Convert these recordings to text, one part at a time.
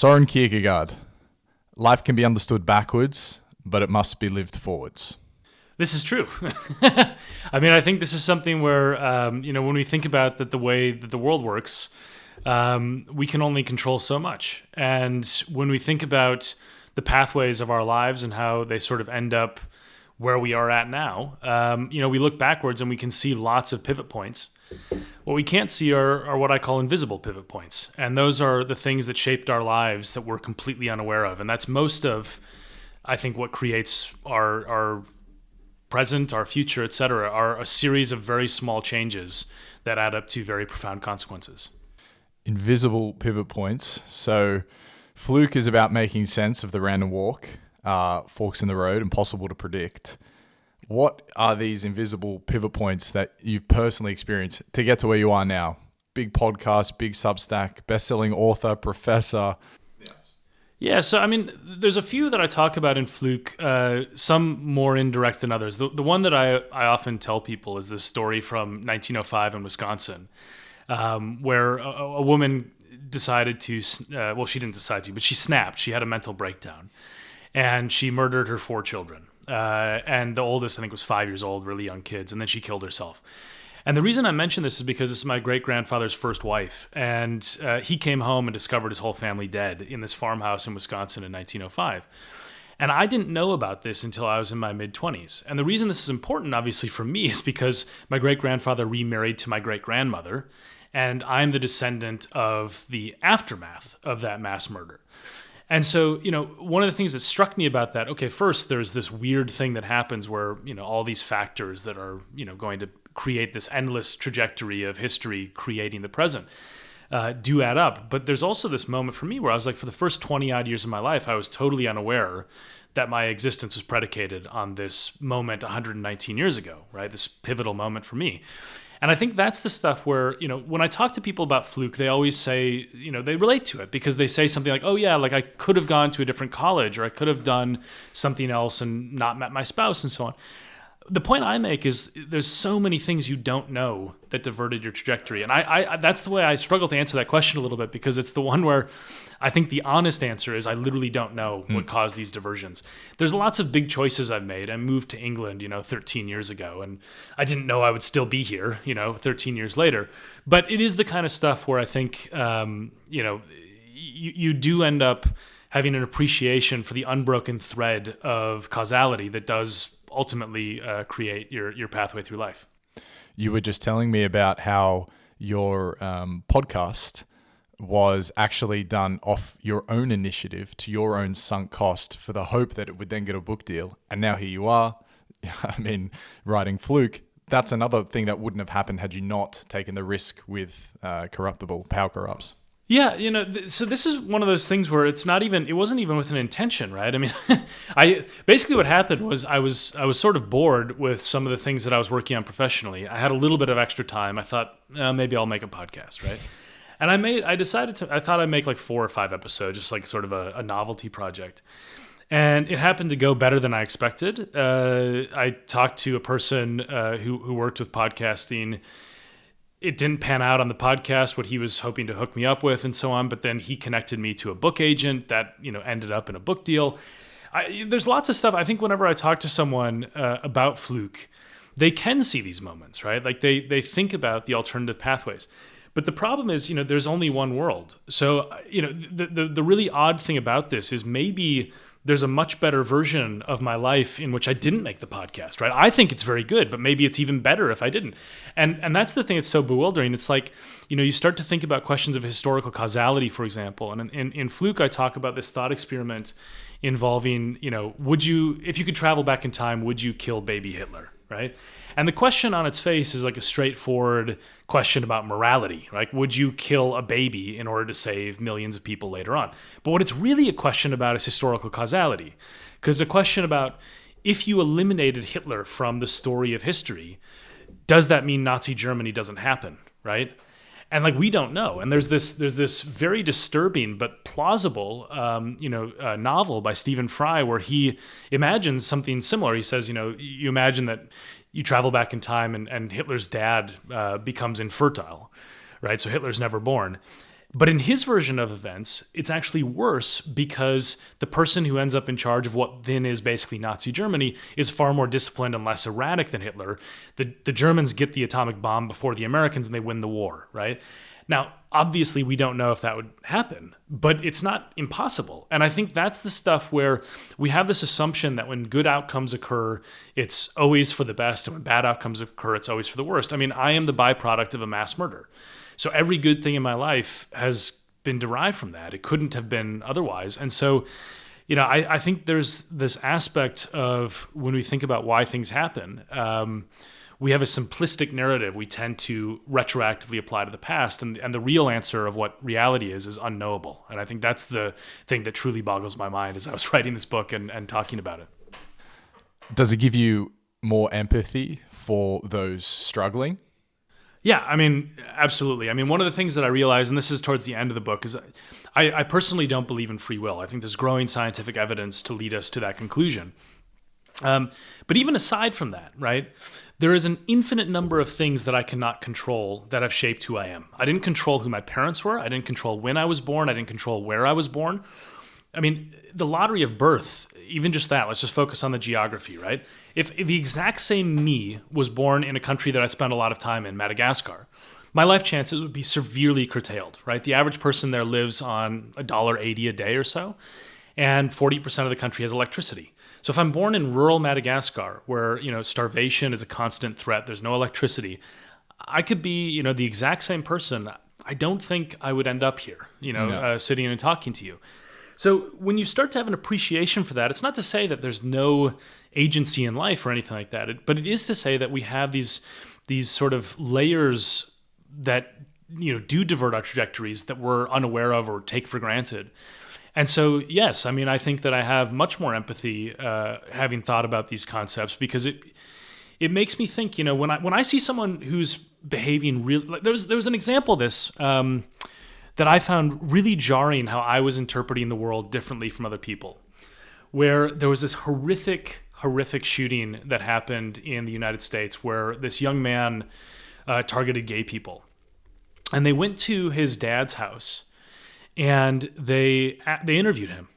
Soren Kierkegaard. Life can be understood backwards, but it must be lived forwards. This is true. I mean, I think this is something where, when we think about that the way that the world works, we can only control so much. And when we think about the pathways of our lives and how they sort of end up where we are at now, we look backwards and we can see lots of pivot points. What we can't see are what I call invisible pivot points. And those are the things that shaped our lives that we're completely unaware of. And that's most of, I think, what creates our present, our future, et cetera, are a series of very small changes that add up to very profound consequences. Invisible pivot points. So Fluke is about making sense of the random walk, forks in the road, impossible to predict. What are these invisible pivot points that you've personally experienced to get to where you are now? Big podcast, big substack, best-selling author, professor. Yeah, so I mean, there's a few that I talk about in Fluke, some more indirect than others. The one that I often tell people is this story from 1905 in Wisconsin, where a woman decided to, she didn't decide to, but she snapped. She had a mental breakdown, and she murdered her 4 children. And the oldest, I think, was 5 years old, really young kids, and then she killed herself. And the reason I mention this is because this is my great-grandfather's first wife, and he came home and discovered his whole family dead in this farmhouse in Wisconsin in 1905. And I didn't know about this until I was in my mid-20s. And the reason this is important, obviously, for me is because my great-grandfather remarried to my great-grandmother, and I'm the descendant of the aftermath of that mass murder. And so, one of the things that struck me about that, okay, first, there's this weird thing that happens where, all these factors that are, going to create this endless trajectory of history creating the present do add up. But there's also this moment for me where I was like, for the first 20 odd years of my life, I was totally unaware that my existence was predicated on this moment 119 years ago, right? This pivotal moment for me. And I think that's the stuff where, when I talk to people about Fluke, they always say, they relate to it because they say something like, oh yeah, like I could have gone to a different college or I could have done something else and not met my spouse and so on. The point I make is there's so many things you don't know that diverted your trajectory. And I that's the way I struggle to answer that question a little bit because it's the one where I think the honest answer is I literally don't know what caused these diversions. There's lots of big choices I've made. I moved to England, 13 years ago, and I didn't know I would still be here, 13 years later. But it is the kind of stuff where I think, you do end up having an appreciation for the unbroken thread of causality that does ultimately create your pathway through life. You were just telling me about how your podcast was actually done off your own initiative to your own sunk cost for the hope that it would then get a book deal. And now here you are, writing Fluke. That's another thing that wouldn't have happened had you not taken the risk with Corruptible, Power Corrupts. Yeah, so this is one of those things where it wasn't even with an intention, right? I mean, basically what happened was I was sort of bored with some of the things that I was working on professionally. I had a little bit of extra time. I thought, maybe I'll make a podcast, right? And I thought I'd make like 4 or 5 episodes, just like sort of a novelty project. And it happened to go better than I expected. I talked to a person who worked with podcasting. It didn't pan out on the podcast, what he was hoping to hook me up with and so on. But then he connected me to a book agent that, ended up in a book deal. There's lots of stuff. I think whenever I talk to someone about Fluke, they can see these moments, right? Like they think about the alternative pathways. But the problem is, there's only one world. So, the really odd thing about this is maybe there's a much better version of my life in which I didn't make the podcast, right? I think it's very good, but maybe it's even better if I didn't. And that's the thing that's so bewildering. It's like, you start to think about questions of historical causality, for example. And in Fluke, I talk about this thought experiment involving, if you could travel back in time, would you kill baby Hitler, right? And the question on its face is like a straightforward question about morality. Like, would you kill a baby in order to save millions of people later on? But what it's really a question about is historical causality. Because it's a question about if you eliminated Hitler from the story of history, does that mean Nazi Germany doesn't happen, right? And like, we don't know. And there's this very disturbing but plausible, novel by Stephen Fry where he imagines something similar. He says, you imagine that you travel back in time and Hitler's dad becomes infertile, right? So Hitler's never born. But in his version of events, it's actually worse because the person who ends up in charge of what then is basically Nazi Germany is far more disciplined and less erratic than Hitler. The Germans get the atomic bomb before the Americans and they win the war, right? Now, obviously, we don't know if that would happen, but it's not impossible. And I think that's the stuff where we have this assumption that when good outcomes occur, it's always for the best, and when bad outcomes occur, it's always for the worst. I mean, I am the byproduct of a mass murder. So every good thing in my life has been derived from that. It couldn't have been otherwise. And so, I think there's this aspect of when we think about why things happen, we have a simplistic narrative we tend to retroactively apply to the past. And the real answer of what reality is unknowable. And I think that's the thing that truly boggles my mind as I was writing this book and talking about it. Does it give you more empathy for those struggling? Yeah, I mean, absolutely. I mean, one of the things that I realized, and this is towards the end of the book, is I personally don't believe in free will. I think there's growing scientific evidence to lead us to that conclusion. But even aside from that, right, there is an infinite number of things that I cannot control that have shaped who I am. I didn't control who my parents were. I didn't control when I was born. I didn't control where I was born. I mean, the lottery of birth, even just that, let's just focus on the geography, right? If the exact same me was born in a country that I spent a lot of time in, Madagascar, my life chances would be severely curtailed, right? The average person there lives on $1.80 a day or so, and 40% of the country has electricity. So if I'm born in rural Madagascar, where, starvation is a constant threat, there's no electricity, I could be, the exact same person. I don't think I would end up here, sitting and talking to you. So when you start to have an appreciation for that, it's not to say that there's no agency in life or anything like that, but it is to say that we have these sort of layers that do divert our trajectories that we're unaware of or take for granted. And so, yes, I mean, I think that I have much more empathy having thought about these concepts, because it makes me think, when I see someone who's behaving really, like, there was an example of this that I found really jarring, how I was interpreting the world differently from other people, where there was this horrific shooting that happened in the United States where this young man targeted gay people. And they went to his dad's house and they interviewed him.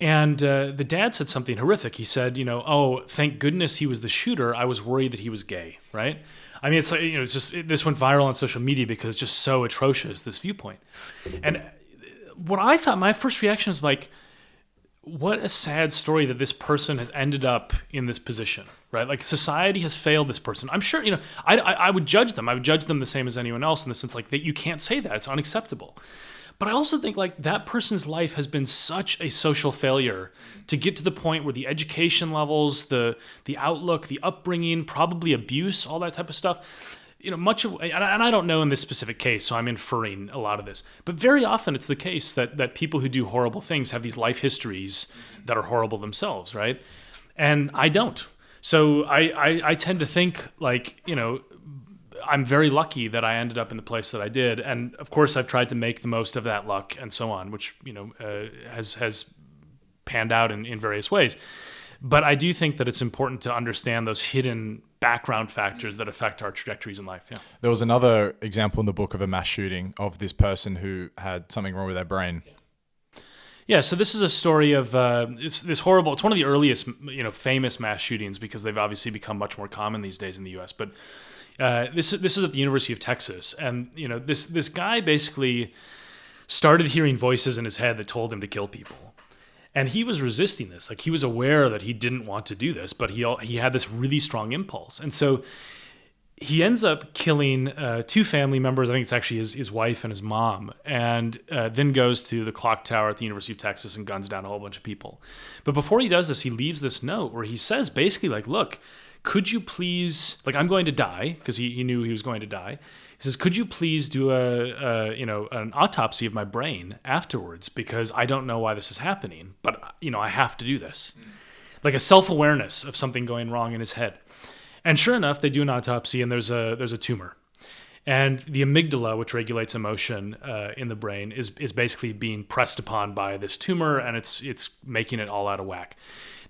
And the dad said something horrific. He said, oh, thank goodness he was the shooter. I was worried that he was gay, right? I mean, it's like, it's just, this went viral on social media because it's just so atrocious, this viewpoint. And what I thought, my first reaction was like, what a sad story that this person has ended up in this position, right? Like, society has failed this person. I'm sure, I would judge them. I would judge them the same as anyone else, in the sense like that you can't say that. It's unacceptable. But I also think like that person's life has been such a social failure to get to the point where the education levels, the outlook, the upbringing, probably abuse, all that type of stuff, much of, and I don't know in this specific case, so I'm inferring a lot of this, but very often it's the case that people who do horrible things have these life histories that are horrible themselves, right? And I don't. So I tend to think like, I'm very lucky that I ended up in the place that I did. And of course, I've tried to make the most of that luck and so on, which, has panned out in various ways. But I do think that it's important to understand those hidden background factors that affect our trajectories in life. Yeah. There was another example in the book of a mass shooting of this person who had something wrong with their brain. Yeah, so this is a story of it's horrible. It's one of the earliest, famous mass shootings, because they've obviously become much more common these days in the U.S. But this is at the University of Texas, and this guy basically started hearing voices in his head that told him to kill people, and he was resisting this. Like, he was aware that he didn't want to do this, but he had this really strong impulse, and so he ends up killing two family members. I think it's actually his wife and his mom, and then goes to the clock tower at the University of Texas and guns down a whole bunch of people. But before he does this, he leaves this note where he says basically like, look, could you please, like, I'm going to die, because he knew he was going to die. He says, could you please do an autopsy of my brain afterwards, because I don't know why this is happening, but I have to do this. Like a self-awareness of something going wrong in his head. And sure enough, they do an autopsy, and there's a tumor. And the amygdala, which regulates emotion in the brain, is basically being pressed upon by this tumor, and it's making it all out of whack.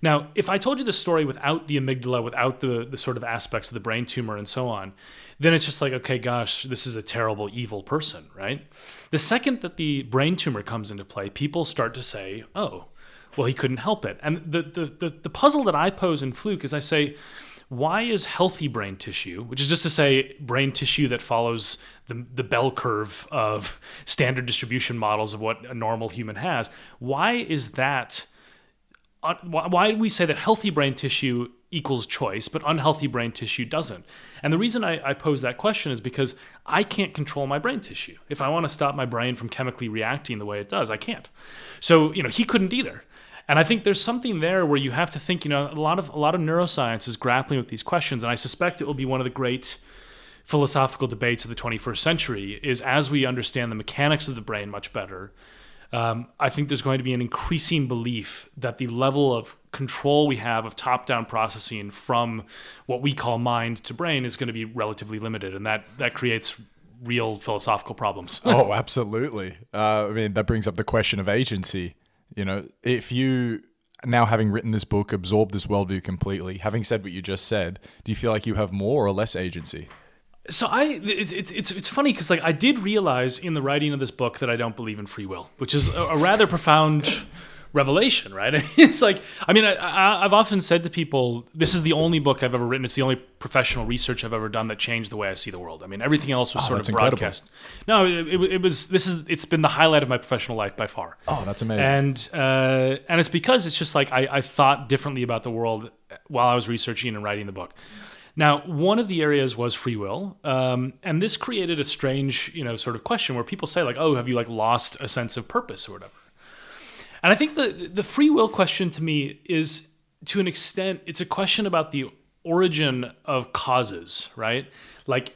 Now, if I told you the story without the amygdala, without the sort of aspects of the brain tumor and so on, then it's just like, okay, gosh, this is a terrible, evil person, right? The second that the brain tumor comes into play, people start to say, oh, well, he couldn't help it. And the puzzle that I pose in Fluke is I say, why is healthy brain tissue, which is just to say brain tissue that follows the bell curve of standard distribution models of what a normal human has, why is that, why do we say that healthy brain tissue equals choice, but unhealthy brain tissue doesn't? And the reason I pose that question is because I can't control my brain tissue. If I want to stop my brain from chemically reacting the way it does, I can't. So, he couldn't either. And I think there's something there where you have to think, a lot of neuroscience is grappling with these questions, and I suspect it will be one of the great philosophical debates of the 21st century, is as we understand the mechanics of the brain much better, I think there's going to be an increasing belief that the level of control we have of top-down processing from what we call mind to brain is going to be relatively limited, and that creates real philosophical problems. Oh, absolutely. That brings up the question of agency. If you, now having written this book, absorbed this worldview completely, having said what you just said, do you feel like you have more or less agency? So it's funny because I did realize in the writing of this book that I don't believe in free will, which is a rather profound revelation, right? It's I've often said to people, this is the only book I've ever written. It's the only professional research I've ever done that changed the way I see the world. Everything else was sort of broadcast. Incredible. No, it's been the highlight of my professional life by far. Oh, that's amazing. And it's because it's just I thought differently about the world while I was researching and writing the book. Now, one of the areas was free will, and this created a strange, sort of question where people say oh, have you lost a sense of purpose or whatever? And I think the free will question to me is, to an extent, it's a question about the origin of causes, right?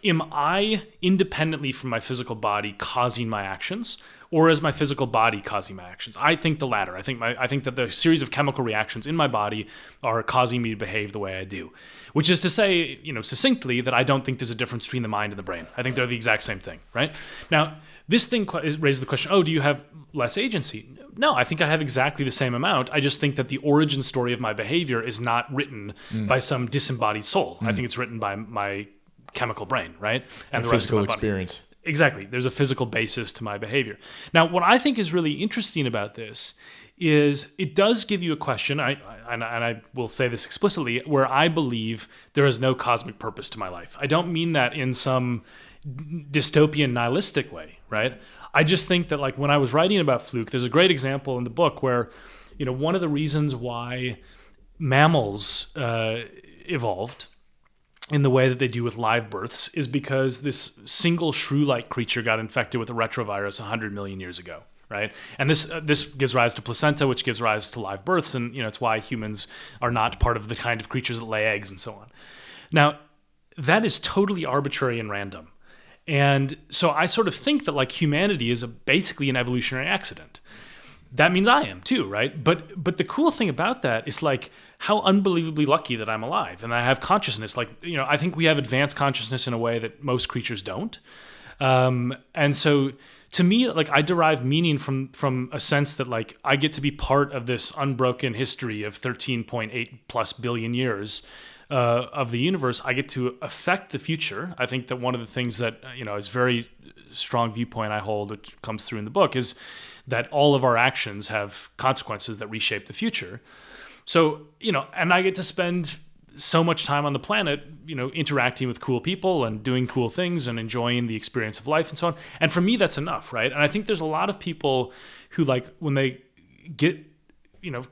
Am I independently from my physical body causing my actions, or is my physical body causing my actions? I think the latter. I think that the series of chemical reactions in my body are causing me to behave the way I do, which is to say, succinctly, that I don't think there's a difference between the mind and the brain. I think they're the exact same thing, right? Now, this thing raises the question, do you have less agency? No, I think I have exactly the same amount. I just think that the origin story of my behavior is not written by some disembodied soul. I think it's written by my chemical brain, right? And the physical experience. Exactly. There's a physical basis to my behavior. Now, what I think is really interesting about this is it does give you a question, and I will say this explicitly, where I believe there is no cosmic purpose to my life. I don't mean that in some dystopian nihilistic way, right? I just think that when I was writing about Fluke, there's a great example in the book where, one of the reasons why mammals evolved in the way that they do with live births is because this single shrew-like creature got infected with a retrovirus 100 million years ago, right? And this gives rise to placenta, which gives rise to live births, and it's why humans are not part of the kind of creatures that lay eggs and so on. Now, that is totally arbitrary and random. And so I sort of think that humanity is basically an evolutionary accident. That means I am too, right? But the cool thing about that is how unbelievably lucky that I'm alive and I have consciousness. I think we have advanced consciousness in a way that most creatures don't. And so to me, I derive meaning from a sense that I get to be part of this unbroken history of 13.8 plus billion years of the universe. I get to affect the future. I think that one of the things that is very strong viewpoint I hold, which comes through in the book, is that all of our actions have consequences that reshape the future. So and I get to spend so much time on the planet, interacting with cool people and doing cool things and enjoying the experience of life and so on. And for me, that's enough, right? And I think there's a lot of people who when they get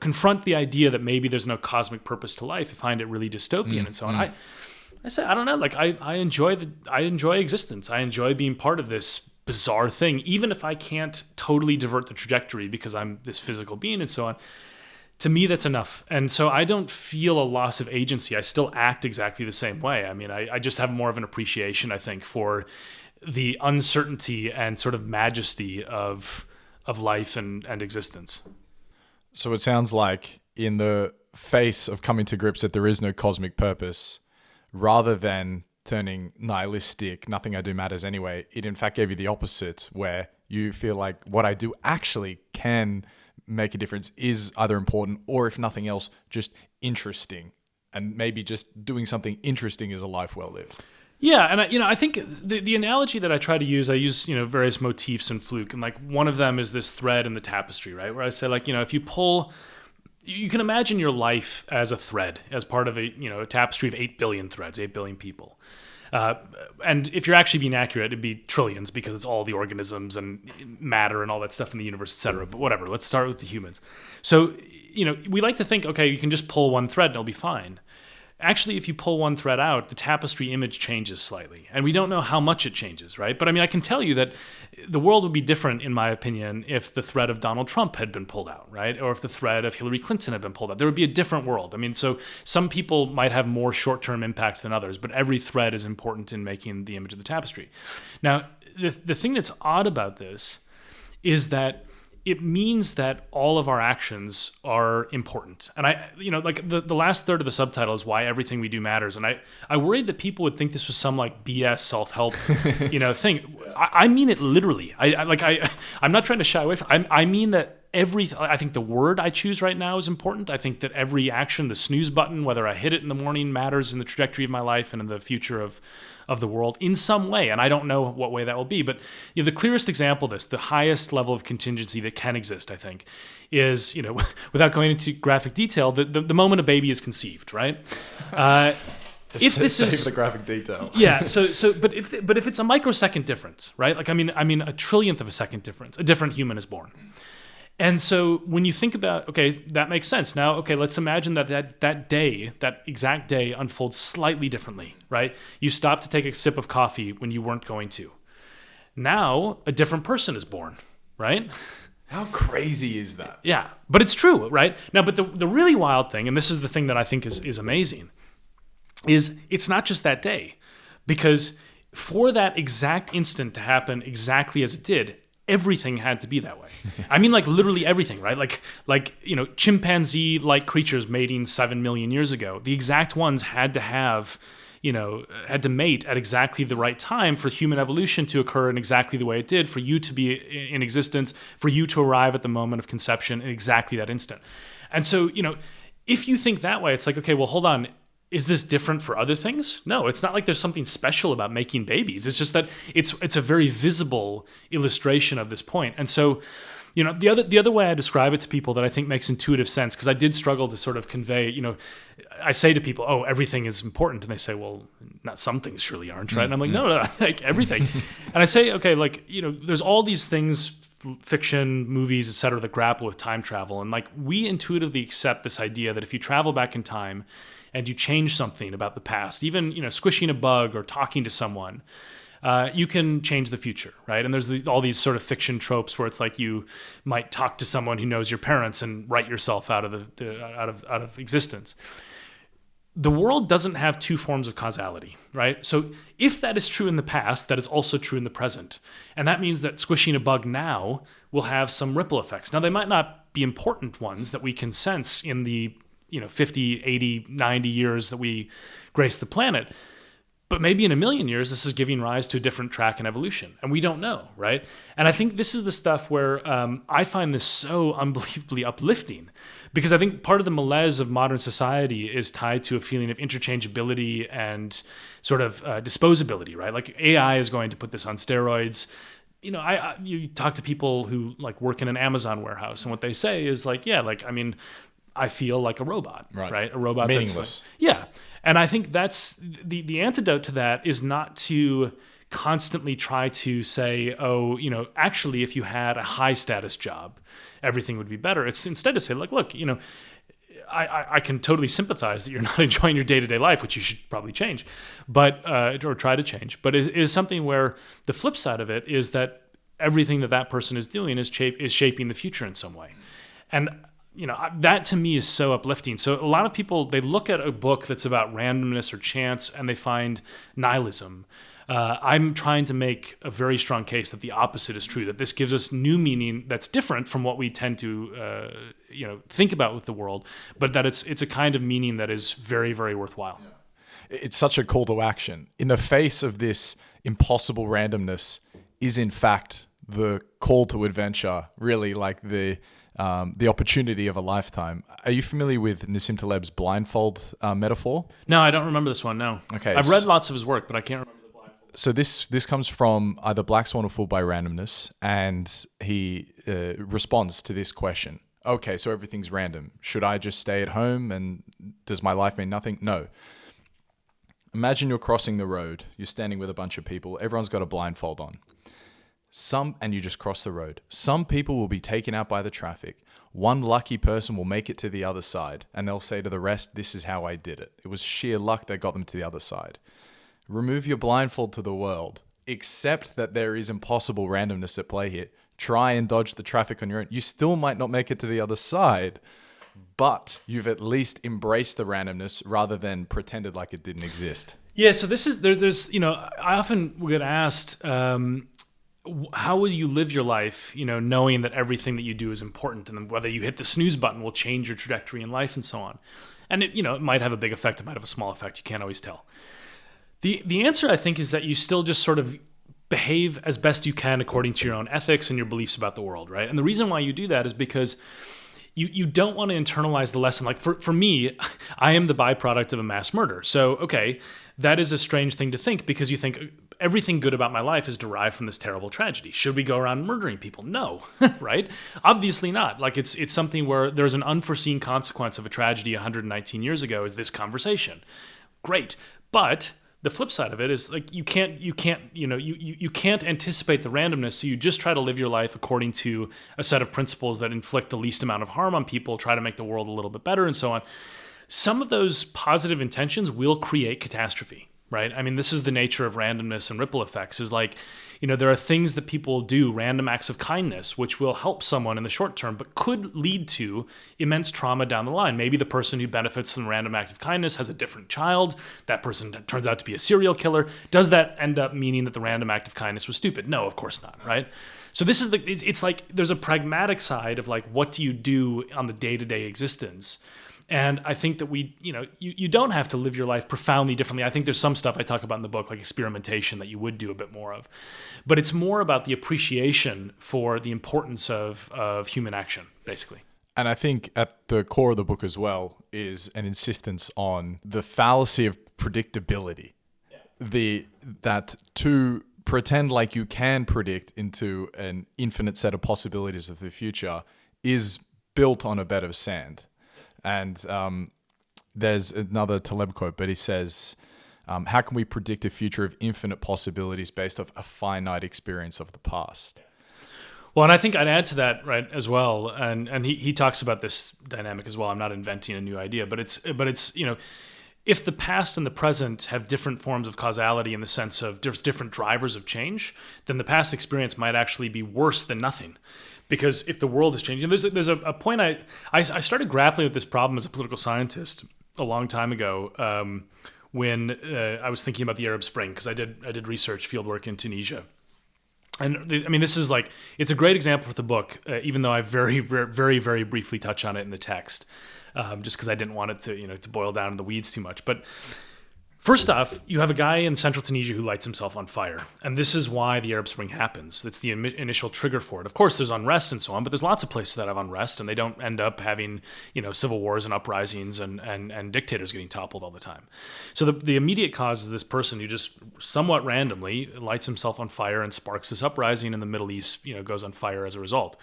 confront the idea that maybe there's no cosmic purpose to life, find it really dystopian and so on. I say, I don't know, I enjoy existence. I enjoy being part of this bizarre thing, even if I can't totally divert the trajectory because I'm this physical being and so on. To me, that's enough. And so I don't feel a loss of agency. I still act exactly the same way. I just have more of an appreciation, I think, for the uncertainty and sort of majesty of life and existence. So it sounds like in the face of coming to grips that there is no cosmic purpose, rather than turning nihilistic, nothing I do matters anyway, it in fact gave you the opposite, where you feel like what I do actually can make a difference, is either important, or if nothing else, just interesting. And maybe just doing something interesting is a life well lived. Yeah, and I think the analogy that I try to use, I use various motifs in Fluke, and like one of them is this thread in the tapestry, right? Where I say like if you pull, you can imagine your life as a thread, as part of a tapestry of 8 billion threads, 8 billion people. And if you're actually being accurate, it'd be trillions because it's all the organisms and matter and all that stuff in the universe, et cetera. But whatever, let's start with the humans. So we like to think, okay, you can just pull one thread and it'll be fine. Actually, if you pull one thread out, the tapestry image changes slightly. And we don't know how much it changes, right? But I mean, I can tell you that the world would be different, in my opinion, if the thread of Donald Trump had been pulled out, right? Or if the thread of Hillary Clinton had been pulled out. There would be a different world. I mean, so some people might have more short-term impact than others, but every thread is important in making the image of the tapestry. Now, the thing that's odd about this is that it means that all of our actions are important. And like the last third of the subtitle is why everything we do matters. And I worried that people would think this was some like BS self-help, thing. I mean it literally. I'm not trying to shy away from. I mean that I think the word I choose right now is important. I think that every action, the snooze button, whether I hit it in the morning, matters in the trajectory of my life and in the future of the world in some way. And I don't know what way that will be. But the clearest example of this, the highest level of contingency that can exist, I think, is, without going into graphic detail, the moment a baby is conceived, right? If this is the graphic detail, yeah. But if it's a microsecond difference, right? Like I mean a trillionth of a second difference, a different human is born. And so when you think about, okay, that makes sense. Now, okay, let's imagine that exact day unfolds slightly differently, right? You stop to take a sip of coffee when you weren't going to. Now, a different person is born, right? How crazy is that? Yeah, but it's true, right? Now, but the really wild thing, and this is the thing that I think is amazing, is it's not just that day. Because for that exact instant to happen exactly as it did, everything had to be that way. I mean, like literally everything, right? Like chimpanzee-like creatures mating 7 million years ago. The exact ones had to mate at exactly the right time for human evolution to occur in exactly the way it did, for you to be in existence, for you to arrive at the moment of conception in exactly that instant. And so, if you think that way, it's like, okay, well, hold on. Is this different for other things? No, it's not like there's something special about making babies. It's just that it's a very visible illustration of this point. And so, the other way I describe it to people that I think makes intuitive sense, because I did struggle to sort of convey, I say to people, oh, everything is important. And they say, well, not some things surely aren't, right? And I'm like, no, like everything. And I say, okay, like, there's all these things, fiction, movies, et cetera, that grapple with time travel. And like, we intuitively accept this idea that if you travel back in time and you change something about the past, even squishing a bug or talking to someone, you can change the future, right? And there's all these sort of fiction tropes where it's like you might talk to someone who knows your parents and write yourself out of existence. The world doesn't have two forms of causality, right? So if that is true in the past, that is also true in the present. And that means that squishing a bug now will have some ripple effects. Now, they might not be important ones that we can sense in the 50, 80, 90 years that we grace the planet. But maybe in a million years, this is giving rise to a different track in evolution. And we don't know, right? And I think this is the stuff where I find this so unbelievably uplifting. Because I think part of the malaise of modern society is tied to a feeling of interchangeability and sort of disposability, right? Like AI is going to put this on steroids. You talk to people who like work in an Amazon warehouse, and what they say is like, yeah, like, I mean, I feel like a robot, right? A robot meaningless. That's like, yeah. And I think that's the antidote to that is not to constantly try to say, oh, actually, if you had a high status job, everything would be better. It's instead to say, like, look, I can totally sympathize that you're not enjoying your day-to-day life, which you should probably change, but or try to change. But it is something where the flip side of it is that everything that person is doing is shaping the future in some way. And that to me is so uplifting. So a lot of people, they look at a book that's about randomness or chance and they find nihilism. I'm trying to make a very strong case that the opposite is true, that this gives us new meaning that's different from what we tend to think about with the world, but that it's a kind of meaning that is very, very worthwhile. Yeah. It's such a call to action. In the face of this impossible randomness is in fact the call to adventure, really like the opportunity of a lifetime. Are you familiar with Nassim Taleb's Blindfold metaphor? No, I don't remember this one, no. Okay. I've read lots of his work, but I can't remember. So this comes from either Black Swan or Fooled by Randomness, and he responds to this question. Okay, so everything's random. Should I just stay at home and does my life mean nothing? No. Imagine you're crossing the road. You're standing with a bunch of people. Everyone's got a blindfold on. And you just cross the road. Some people will be taken out by the traffic. One lucky person will make it to the other side, and they'll say to the rest, this is how I did it. It was sheer luck that got them to the other side. Remove your blindfold to the world. Accept that there is impossible randomness at play here. Try and dodge the traffic on your own. You still might not make it to the other side, but you've at least embraced the randomness rather than pretended like it didn't exist. Yeah, so this is, there's, I often get asked, how will you live your life, knowing that everything that you do is important, and then whether you hit the snooze button will change your trajectory in life and so on. And it might have a big effect, it might have a small effect, you can't always tell. The answer, I think, is that you still just sort of behave as best you can according to your own ethics and your beliefs about the world, right? And the reason why you do that is because you don't want to internalize the lesson. Like for me, I am the byproduct of a mass murder. So, okay, that is a strange thing to think because you think everything good about my life is derived from this terrible tragedy. Should we go around murdering people? No, right? Obviously not. Like it's something where there's an unforeseen consequence of a tragedy 119 years ago is this conversation. Great. But the flip side of it is like you can't anticipate the randomness, so you just try to live your life according to a set of principles that inflict the least amount of harm on people, try to make the world a little bit better and so on. Some of those positive intentions will create catastrophe, right? I mean, this is the nature of randomness and ripple effects is like, there are things that people do, random acts of kindness, which will help someone in the short term, but could lead to immense trauma down the line. Maybe the person who benefits from the random act of kindness has a different child. That person turns out to be a serial killer. Does that end up meaning that the random act of kindness was stupid? No, of course not, right? So this is it's like there's a pragmatic side of like, what do you do on the day-to-day existence? And I think that you don't have to live your life profoundly differently. I think there's some stuff I talk about in the book, like experimentation, that you would do a bit more of. But it's more about the appreciation for the importance of human action, basically. And I think at the core of the book as well is an insistence on the fallacy of predictability. Yeah. That to pretend like you can predict into an infinite set of possibilities of the future is built on a bed of sand. And there's another Taleb quote, but he says, how can we predict a future of infinite possibilities based off a finite experience of the past? Well, and I think I'd add to that, right, as well. And he talks about this dynamic as well. I'm not inventing a new idea, but it's if the past and the present have different forms of causality in the sense of there's different drivers of change, then the past experience might actually be worse than nothing. Because if the world is changing, there's a point I started grappling with this problem as a political scientist a long time ago when I was thinking about the Arab Spring, because I did research fieldwork in Tunisia. And I mean, this is like, it's a great example for the book, even though I very, very, very briefly touch on it in the text, just because I didn't want it to boil down in the weeds too much. But first off, you have a guy in central Tunisia who lights himself on fire. And this is why the Arab Spring happens. That's the initial trigger for it. Of course, there's unrest and so on, but there's lots of places that have unrest, and they don't end up having, civil wars and uprisings and dictators getting toppled all the time. So the immediate cause is this person who just somewhat randomly lights himself on fire and sparks this uprising, and the Middle East, goes on fire as a result.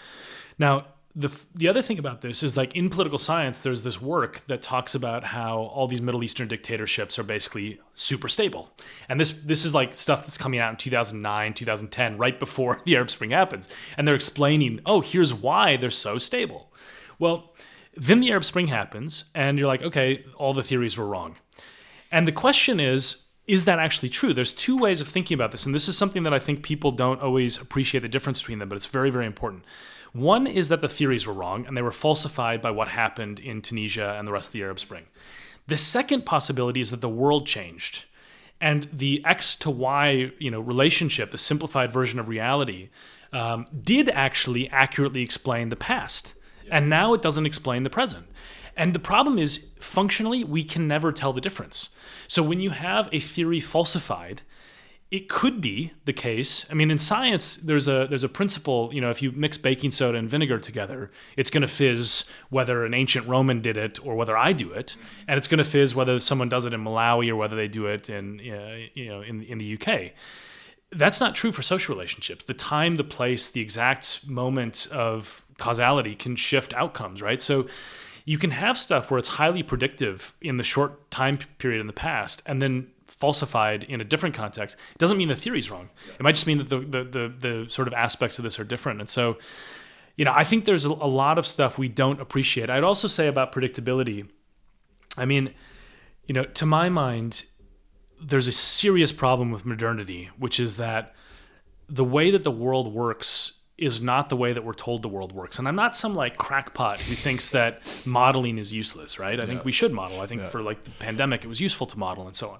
Now, the other thing about this is, like, in political science, there's this work that talks about how all these Middle Eastern dictatorships are basically super stable. And this is like stuff that's coming out in 2009, 2010, right before the Arab Spring happens. And they're explaining, here's why they're so stable. Well, then the Arab Spring happens, and you're like, okay, all the theories were wrong. And the question is that actually true? There's two ways of thinking about this, and this is something that I think people don't always appreciate the difference between them, but it's very, very important. One is that the theories were wrong, and they were falsified by what happened in Tunisia and the rest of the Arab Spring. The second possibility is that the world changed, and the X to Y, relationship, the simplified version of reality, did actually accurately explain the past, and now it doesn't explain the present. And the problem is, functionally, we can never tell the difference. So when you have a theory falsified, it could be the case. I mean, in science, there's a principle, if you mix baking soda and vinegar together, it's going to fizz whether an ancient Roman did it or whether I do it. And it's going to fizz whether someone does it in Malawi or whether they do it in the UK. That's not true for social relationships. The time, the place, the exact moment of causality can shift outcomes, right? So you can have stuff where it's highly predictive in the short time period in the past and then falsified in a different context. It doesn't mean the theory's wrong. It might just mean that the sort of aspects of this are different. And so, I think there's a lot of stuff we don't appreciate. I'd also say about predictability, I mean, to my mind, there's a serious problem with modernity, which is that the way that the world works is not the way that we're told the world works. And I'm not some crackpot who thinks that modeling is useless, right? I think we should model. I think for the pandemic, it was useful to model and so on.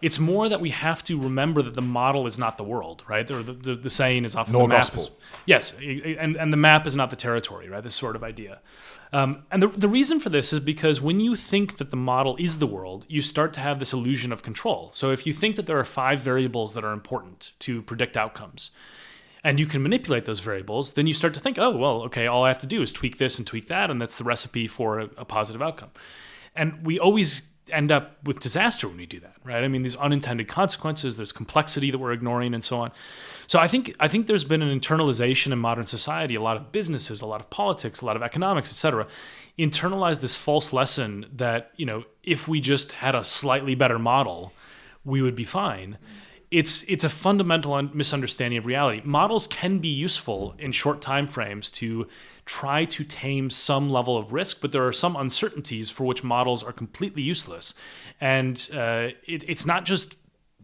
It's more that we have to remember that the model is not the world, right? The saying is often nor the map gospel. Yes, and the map is not the territory, right? This sort of idea. And the reason for this is because when you think that the model is the world, you start to have this illusion of control. So if you think that there are 5 variables that are important to predict outcomes, and you can manipulate those variables, then you start to think, oh, well, okay, all I have to do is tweak this and tweak that, and that's the recipe for a positive outcome. And we always end up with disaster when we do that, right? I mean, these unintended consequences, there's complexity that we're ignoring and so on. So I think there's been an internalization in modern society. A lot of businesses, a lot of politics, a lot of economics, et cetera, internalize this false lesson that, if we just had a slightly better model, we would be fine. It's a fundamental misunderstanding of reality. Models can be useful in short time frames to try to tame some level of risk, but there are some uncertainties for which models are completely useless. And it's not just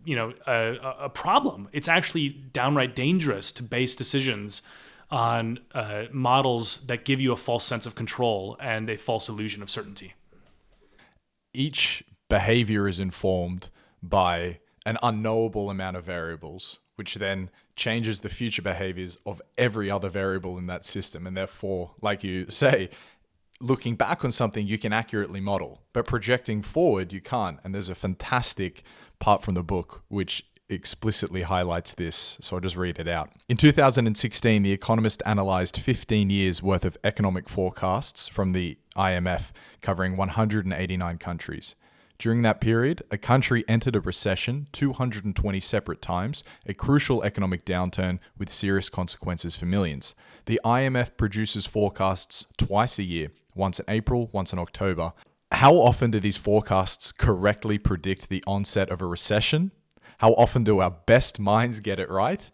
a problem. It's actually downright dangerous to base decisions on models that give you a false sense of control and a false illusion of certainty. Each behavior is informed by an unknowable amount of variables, which then changes the future behaviors of every other variable in that system. And therefore, like you say, looking back on something you can accurately model, but projecting forward you can't. And there's a fantastic part from the book which explicitly highlights this, so I'll just read it out. In 2016, The Economist analyzed 15 years worth of economic forecasts from the IMF covering 189 countries. During that period, a country entered a recession 220 separate times, a crucial economic downturn with serious consequences for millions. The IMF produces forecasts twice a year, once in April, once in October. How often do these forecasts correctly predict the onset of a recession? How often do our best minds get it right?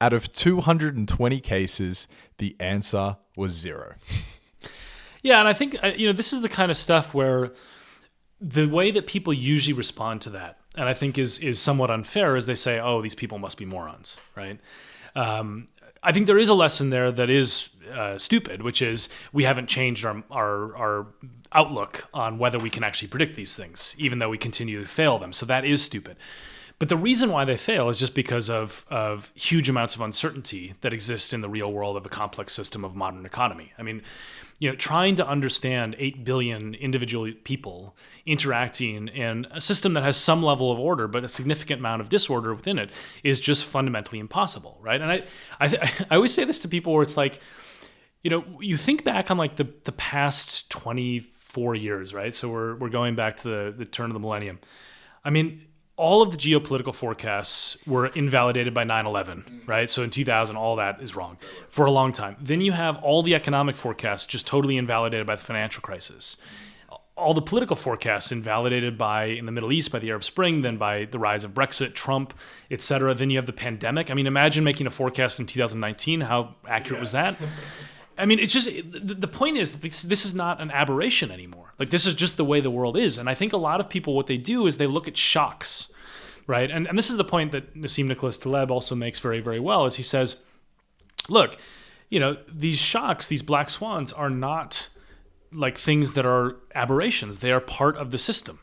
Out of 220 cases, the answer was 0. Yeah, and I think this is the kind of stuff where the way that people usually respond to that, and I think is somewhat unfair, is they say, oh, these people must be morons, right? I think there is a lesson there that is stupid, which is we haven't changed our outlook on whether we can actually predict these things, even though we continue to fail them. So that is stupid. But the reason why they fail is just because of huge amounts of uncertainty that exist in the real world of a complex system of modern economy. I mean, trying to understand 8 billion individual people interacting in a system that has some level of order, but a significant amount of disorder within it is just fundamentally impossible, right? And I always say this to people where it's like, you think back on like the past 24 years, right? So we're going back to the turn of the millennium. I mean, all of the geopolitical forecasts were invalidated by 9/11, right? So in 2000, all that is wrong for a long time. Then you have all the economic forecasts just totally invalidated by the financial crisis. All the political forecasts invalidated in the Middle East by the Arab Spring, then by the rise of Brexit, Trump, et cetera. Then you have the pandemic. I mean, imagine making a forecast in 2019. How accurate was that? I mean, it's just, the point is that this is not an aberration anymore. Like, this is just the way the world is. And I think a lot of people, what they do is they look at shocks, right? And this is the point that Nassim Taleb also makes very, very well, is he says, look, these shocks, these black swans are not like things that are aberrations. They are part of the system.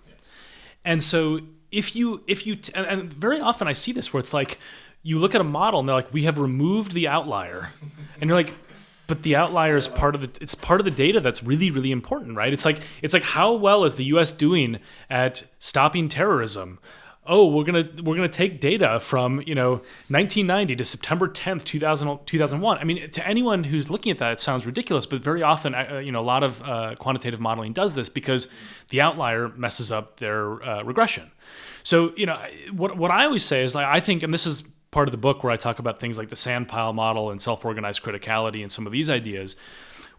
And so if you and very often I see this where it's like, you look at a model and they're like, we have removed the outlier. And you're like, but the outlier is part of the data that's really, really important, right? It's like how well is the U.S. doing at stopping terrorism? oh, we're gonna take data from 1990 to September 10th, 2001. I mean, to anyone who's looking at that, it sounds ridiculous, but very often, a lot of quantitative modeling does this because the outlier messes up their regression. So, what I always say is, like, I think, and this is part of the book where I talk about things like the sandpile model and self-organized criticality and some of these ideas,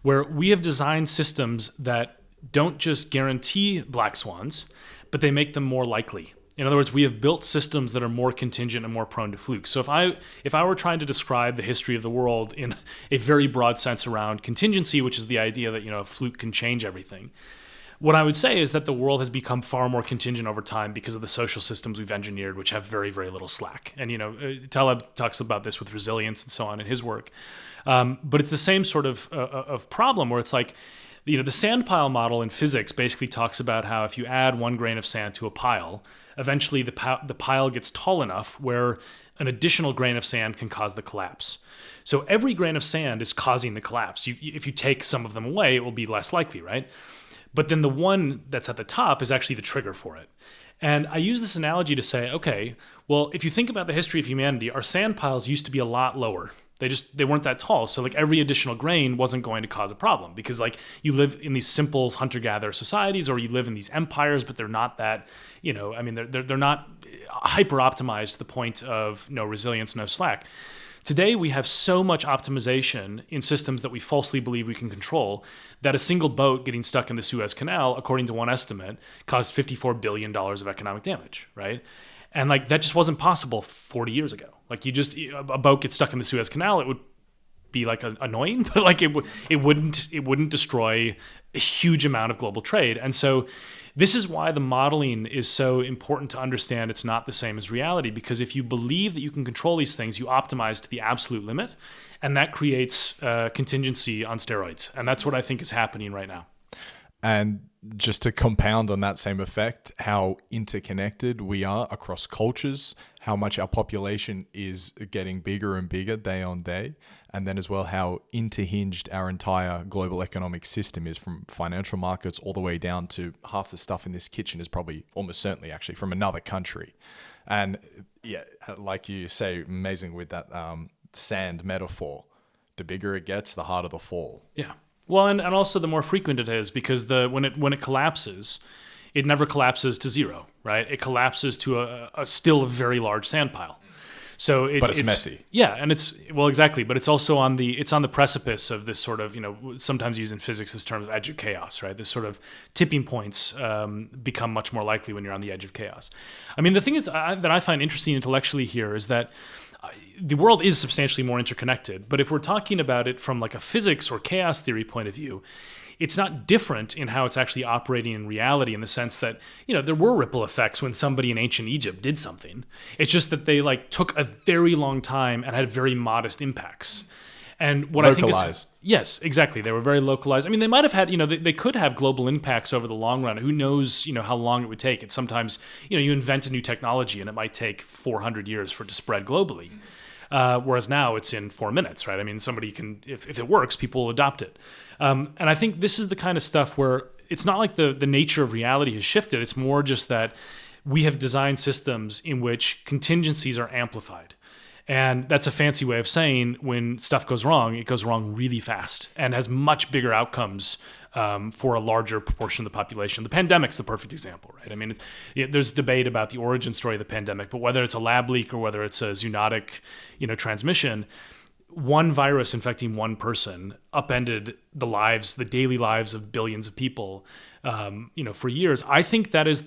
where we have designed systems that don't just guarantee black swans, but they make them more likely. In other words, we have built systems that are more contingent and more prone to flukes. So if I were trying to describe the history of the world in a very broad sense around contingency, which is the idea that a fluke can change everything, what I would say is that the world has become far more contingent over time because of the social systems we've engineered, which have very, very little slack. And Taleb talks about this with resilience and so on in his work. But it's the same sort of problem where it's like, the sandpile model in physics basically talks about how if you add 1 grain of sand to a pile, eventually the pile gets tall enough where an additional grain of sand can cause the collapse. So every grain of sand is causing the collapse. If you take some of them away, it will be less likely, right? But then the one that's at the top is actually the trigger for it. And I use this analogy to say, okay, well, if you think about the history of humanity, our sand piles used to be a lot lower. They weren't that tall. So like every additional grain wasn't going to cause a problem because like you live in these simple hunter-gatherer societies or you live in these empires, but they're not that, they're not hyper-optimized to the point of no resilience, no slack. Today, we have so much optimization in systems that we falsely believe we can control that a single boat getting stuck in the Suez Canal, according to one estimate, caused $54 billion of economic damage, right? And like that just wasn't possible 40 years ago. Like a boat gets stuck in the Suez Canal, it would be like annoying, but like it wouldn't destroy a huge amount of global trade. And so this is why the modeling is so important to understand. It's not the same as reality, because if you believe that you can control these things, you optimize to the absolute limit, and that creates contingency on steroids. And that's what I think is happening right now. And just to compound on that same effect, how interconnected we are across cultures, how much our population is getting bigger and bigger day on day, and then as well how interhinged our entire global economic system is, from financial markets all the way down to half the stuff in this kitchen is probably almost certainly actually from another country. And yeah, like you say, amazing with that sand metaphor. The bigger it gets, the harder the fall. Yeah. Well, and also the more frequent it is, because when it collapses, it never collapses to zero, right? It collapses to a still very large sand pile. So but it's messy. Yeah, and exactly, but it's also on the precipice of this sort of, sometimes used in physics this term of edge of chaos, right? This sort of tipping points become much more likely when you're on the edge of chaos. I mean, the thing is that I find interesting intellectually here is that the world is substantially more interconnected, but if we're talking about it from like a physics or chaos theory point of view, it's not different in how it's actually operating in reality, in the sense that, there were ripple effects when somebody in ancient Egypt did something. It's just that they like took a very long time and had very modest impacts. And what localized. I think is, yes, exactly. They were very localized. I mean, they might have had, they could have global impacts over the long run. Who knows, how long it would take. And sometimes, you invent a new technology and it might take 400 years for it to spread globally. Whereas now it's in 4 minutes, right? I mean, somebody can, if it works, people will adopt it. And I think this is the kind of stuff where it's not like the nature of reality has shifted. It's more just that we have designed systems in which contingencies are amplified. And that's a fancy way of saying when stuff goes wrong, it goes wrong really fast and has much bigger outcomes for a larger proportion of the population. The pandemic's the perfect example, right? I mean, there's debate about the origin story of the pandemic, but whether it's a lab leak or whether it's a zoonotic, transmission, one virus infecting one person upended the daily lives of billions of people, for years. I think that is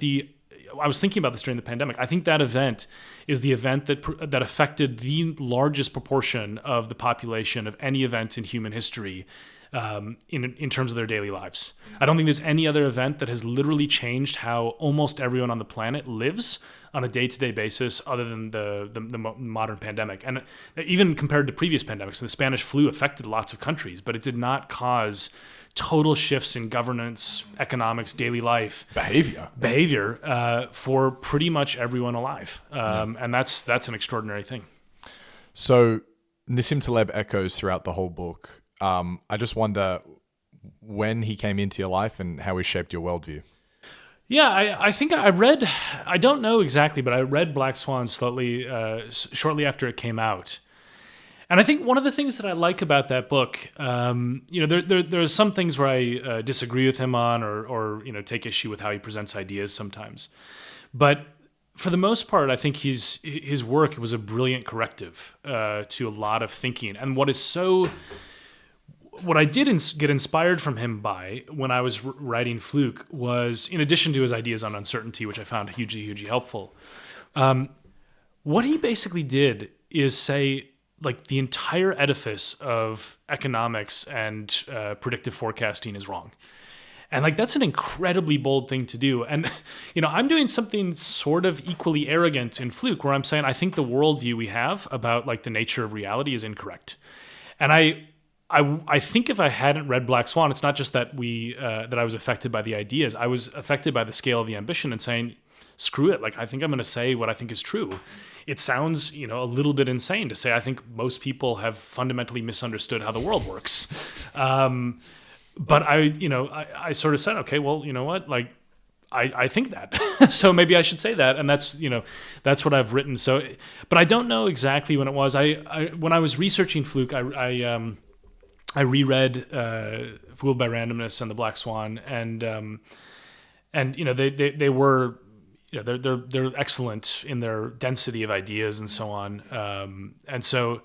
I was thinking about this during the pandemic. I think that event is the event that affected the largest proportion of the population of any event in human history, in terms of their daily lives. I don't think there's any other event that has literally changed how almost everyone on the planet lives on a day-to-day basis, other than the modern pandemic. And even compared to previous pandemics, the Spanish flu affected lots of countries, but it did not cause total shifts in governance, economics, daily life, behavior for pretty much everyone alive, and that's an extraordinary thing. So Nassim Taleb echoes throughout the whole book. I just wonder when he came into your life and how he shaped your worldview. Yeah, I think I read, I don't know exactly, but I read Black Swan shortly after it came out. And I think one of the things that I like about that book, there are some things where I disagree with him on, or take issue with how he presents ideas sometimes. But for the most part, I think his work was a brilliant corrective to a lot of thinking. And what I did get inspired from him by when I was writing Fluke was, in addition to his ideas on uncertainty, which I found hugely, hugely helpful, what he basically did is say, like, the entire edifice of economics and predictive forecasting is wrong. And like, that's an incredibly bold thing to do. And, I'm doing something sort of equally arrogant in Fluke, where I'm saying, I think the worldview we have about like the nature of reality is incorrect. And I think if I hadn't read Black Swan, it's not just that I was affected by the ideas. I was affected by the scale of the ambition and saying, screw it. Like, I think I'm going to say what I think is true. It sounds, a little bit insane to say I think most people have fundamentally misunderstood how the world works. But I sort of said, okay, well, you know what? Like, I think that. So maybe I should say that. And that's what I've written. So, but I don't know exactly when it was. When I was researching Fluke, I reread Fooled by Randomness and The Black Swan, and they were, they're excellent in their density of ideas and so on. And so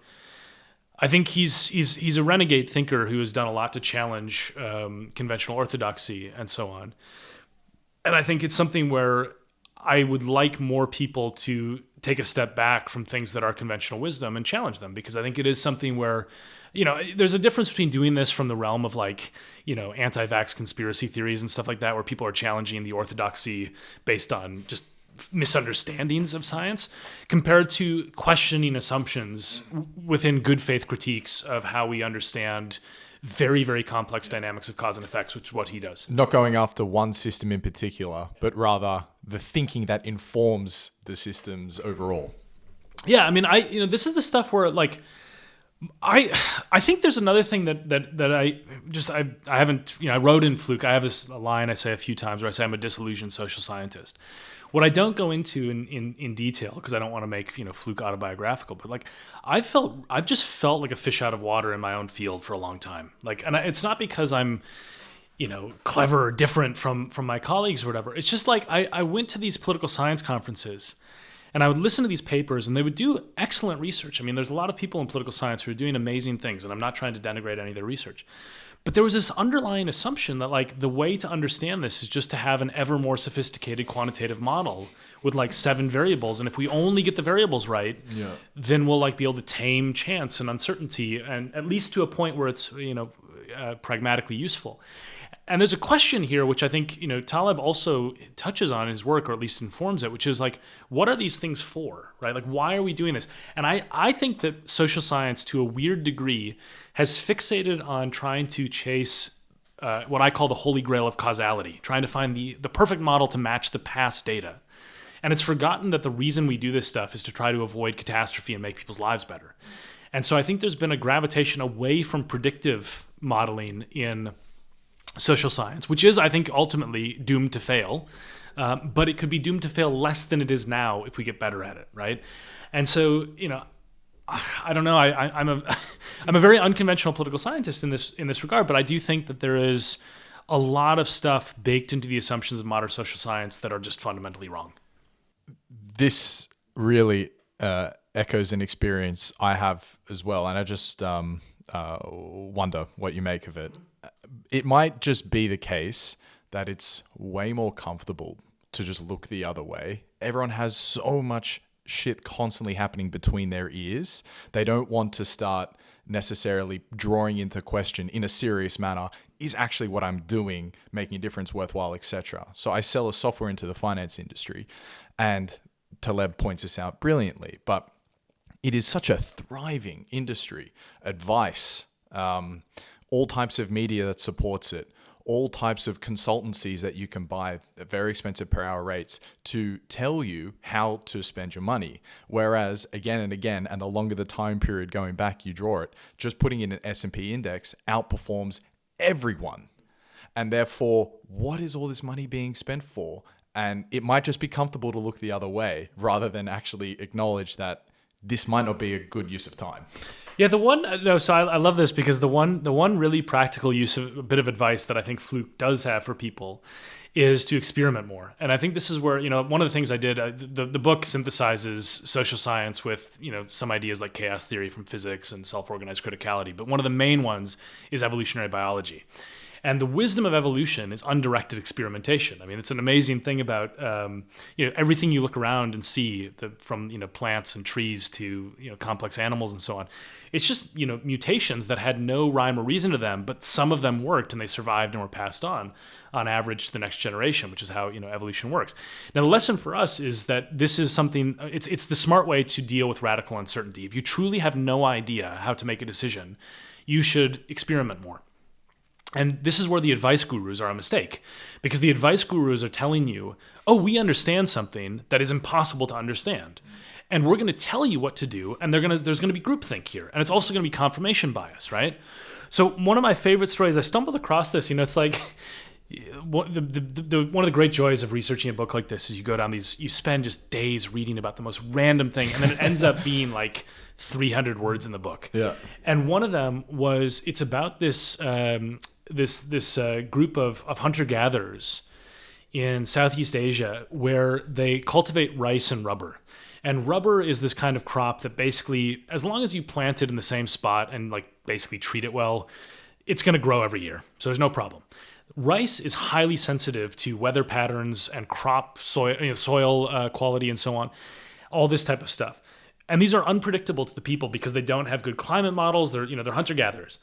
I think he's a renegade thinker who has done a lot to challenge conventional orthodoxy and so on. And I think it's something where I would like more people to take a step back from things that are conventional wisdom and challenge them, because I think it is something where, there's a difference between doing this from the realm of like, anti-vax conspiracy theories and stuff like that, where people are challenging the orthodoxy based on just misunderstandings of science, compared to questioning assumptions within good faith critiques of how we understand very, very complex dynamics of cause and effects, which is what he does. Not going after one system in particular, but rather the thinking that informs the systems overall. Yeah, I mean, this is the stuff where like, I think there's another thing that I haven't, I wrote in Fluke, I have a line I say a few times where I say I'm a disillusioned social scientist. What I don't go into in detail, because I don't want to make Fluke autobiographical, but like I've just felt like a fish out of water in my own field for a long time. Like, and it's not because I'm clever or different from my colleagues or whatever. It's just like I went to these political science conferences, and I would listen to these papers, and they would do excellent research. I mean, there's a lot of people in political science who are doing amazing things, and I'm not trying to denigrate any of their research. But there was this underlying assumption that like the way to understand this is just to have an ever more sophisticated quantitative model with like 7 variables. And if we only get the variables right, then we'll like be able to tame chance and uncertainty, and at least to a point where it's, pragmatically useful. And there's a question here, which I think, Taleb also touches on in his work, or at least informs it, which is like, what are these things for, right? Like, why are we doing this? And I think that social science, to a weird degree, has fixated on trying to chase what I call the holy grail of causality, trying to find the perfect model to match the past data. And it's forgotten that the reason we do this stuff is to try to avoid catastrophe and make people's lives better. And so I think there's been a gravitation away from predictive modeling in social science, which is, I think, ultimately doomed to fail. But it could be doomed to fail less than it is now if we get better at it, right? And so, I don't know. I'm a very unconventional political scientist in this regard, but I do think that there is a lot of stuff baked into the assumptions of modern social science that are just fundamentally wrong. This really echoes an experience I have as well, and I just wonder what you make of it. It might just be the case that it's way more comfortable to just look the other way. Everyone has so much shit constantly happening between their ears. They don't want to start necessarily drawing into question in a serious manner, is actually what I'm doing making a difference, worthwhile, etc. So I sell a software into the finance industry, and Taleb points this out brilliantly, but it is such a thriving industry. Advice, all types of media that supports it, all types of consultancies that you can buy at very expensive per hour rates to tell you how to spend your money. Whereas again and again, and the longer the time period going back you draw it, just putting in an S&P index outperforms everyone. And therefore, what is all this money being spent for? And it might just be comfortable to look the other way rather than actually acknowledge that this might not be a good use of time. Yeah, so I love this because the one really practical use of a bit of advice that I think Fluke does have for people is to experiment more. And I think this is where, one of the things I did, the book synthesizes social science with, some ideas like chaos theory from physics and self-organized criticality. But one of the main ones is evolutionary biology. And the wisdom of evolution is undirected experimentation. I mean, it's an amazing thing about everything you look around and see, from plants and trees to complex animals and so on. It's just mutations that had no rhyme or reason to them, but some of them worked and they survived and were passed on average to the next generation, which is how evolution works. Now, the lesson for us is that this is something. It's the smart way to deal with radical uncertainty. If you truly have no idea how to make a decision, you should experiment more. And this is where the advice gurus are a mistake, because the advice gurus are telling you, oh, we understand something that is impossible to understand. And we're going to tell you what to do, and there's going to be groupthink here. And it's also going to be confirmation bias, right? So one of my favorite stories, I stumbled across this, it's like one of the great joys of researching a book like this is you go down you spend just days reading about the most random thing, and then it ends up being like 300 words in the book. Yeah. And one of them it's about this group of hunter-gatherers in Southeast Asia where they cultivate rice and rubber. And rubber is this kind of crop that basically, as long as you plant it in the same spot and basically treat it well, it's going to grow every year. So there's no problem. Rice is highly sensitive to weather patterns and crop soil quality and so on, all this type of stuff. And these are unpredictable to the people because they don't have good climate models. They're hunter-gatherers.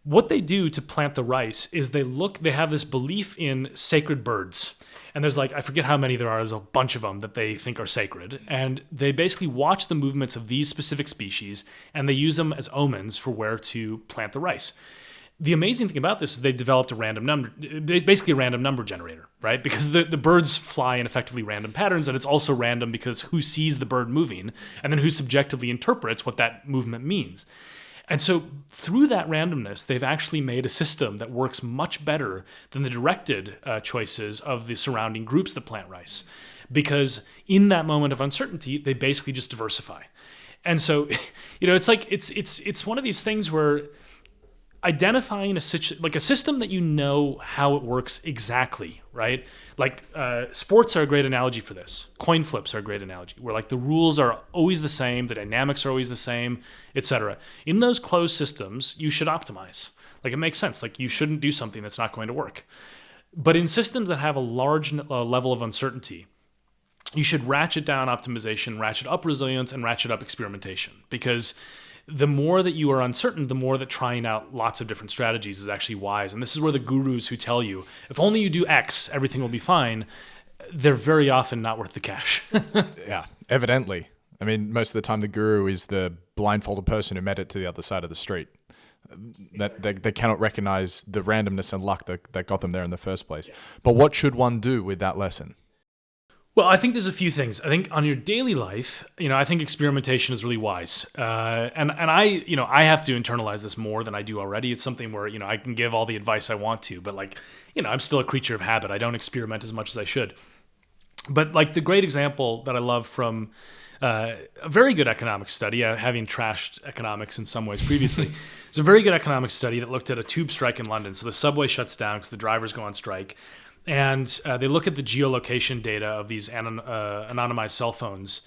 What they do to plant the rice is they have this belief in sacred birds. And there's I forget how many there are, there's a bunch of them that they think are sacred. And they basically watch the movements of these specific species and they use them as omens for where to plant the rice. The amazing thing about this is they've developed basically a random number generator, right? Because the birds fly in effectively random patterns, and it's also random because who sees the bird moving and then who subjectively interprets what that movement means. And so through that randomness, they've actually made a system that works much better than the directed choices of the surrounding groups that plant rice. Because in that moment of uncertainty, they basically just diversify. And so, it's one of these things where identifying a system that how it works exactly, right? Sports are a great analogy for this. Coin flips are a great analogy, where the rules are always the same, the dynamics are always the same, etc. In those closed systems, you should optimize. It makes sense. You shouldn't do something that's not going to work. But in systems that have a large level of uncertainty, you should ratchet down optimization, ratchet up resilience, and ratchet up experimentation, because the more that you are uncertain, the more that trying out lots of different strategies is actually wise. And this is where the gurus who tell you, if only you do X, everything will be fine, they're very often not worth the cash. Yeah, evidently. I mean, most of the time the guru is the blindfolded person who met it to the other side of the street. That they cannot recognize the randomness and luck that got them there in the first place. But what should one do with that lesson? Well, I think there's a few things. I think on your daily life, I think experimentation is really wise. And I have to internalize this more than I do already. It's something where, I can give all the advice I want to, but I'm still a creature of habit. I don't experiment as much as I should. But the great example that I love from a very good economics study, having trashed economics in some ways previously, it's a very good economics study that looked at a tube strike in London. So the subway shuts down because the drivers go on strike. And they look at the geolocation data of these anonymized cell phones,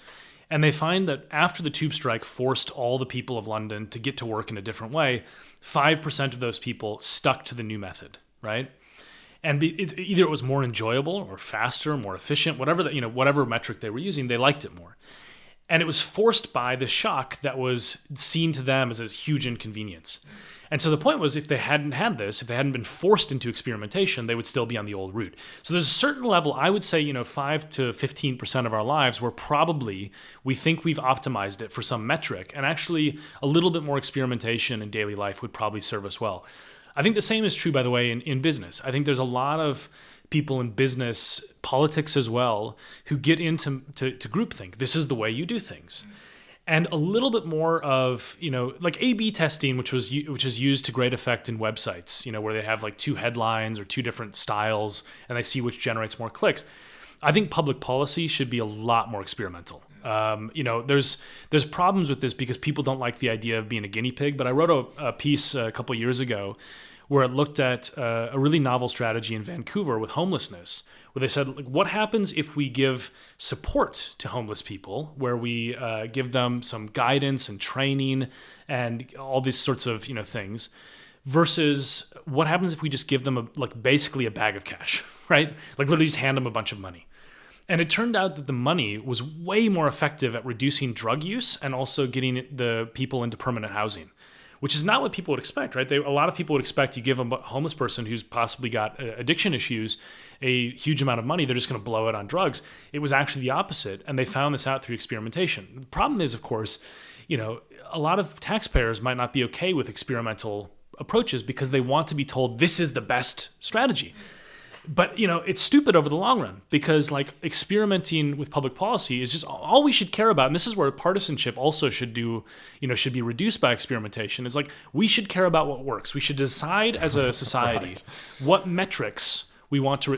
and they find that after the tube strike forced all the people of London to get to work in a different way, 5% of those people stuck to the new method, right? And either it was more enjoyable or faster, more efficient, whatever metric they were using, they liked it more. And it was forced by the shock that was seen to them as a huge inconvenience. And so the point was, if they hadn't been forced into experimentation, they would still be on the old route. So there's a certain level, I would say, 5 to 15% of our lives where probably we think we've optimized it for some metric, and actually a little bit more experimentation in daily life would probably serve us well. I think the same is true, by the way, in business. I think there's a lot of people in business, politics as well, who get into groupthink. This is the way you do things. and a little bit more of, like A/B testing, which is used to great effect in websites, where they have like two headlines or two different styles and they see which generates more clicks. I think public policy should be a lot more experimental. There's problems with this because people don't like the idea of being a guinea pig, but I wrote a piece a couple years ago where it looked at a really novel strategy in Vancouver with homelessness, where they said, like, what happens if we give support to homeless people, where we give them some guidance and training and all these sorts of things, versus what happens if we just give them basically a bag of cash, right? Like literally just hand them a bunch of money. And it turned out that the money was way more effective at reducing drug use and also getting the people into permanent housing, which is not what people would expect, right? A lot of people would expect you give a homeless person who's possibly got addiction issues a huge amount of money, they're just going to blow it on drugs. It was actually the opposite, and they found this out through experimentation. The problem is, of course, a lot of taxpayers might not be okay with experimental approaches because they want to be told this is the best strategy. But, it's stupid over the long run because experimenting with public policy is just all we should care about. And this is where partisanship also should should be reduced by experimentation. Is we should care about what works. We should decide as a society right. What metrics we want to.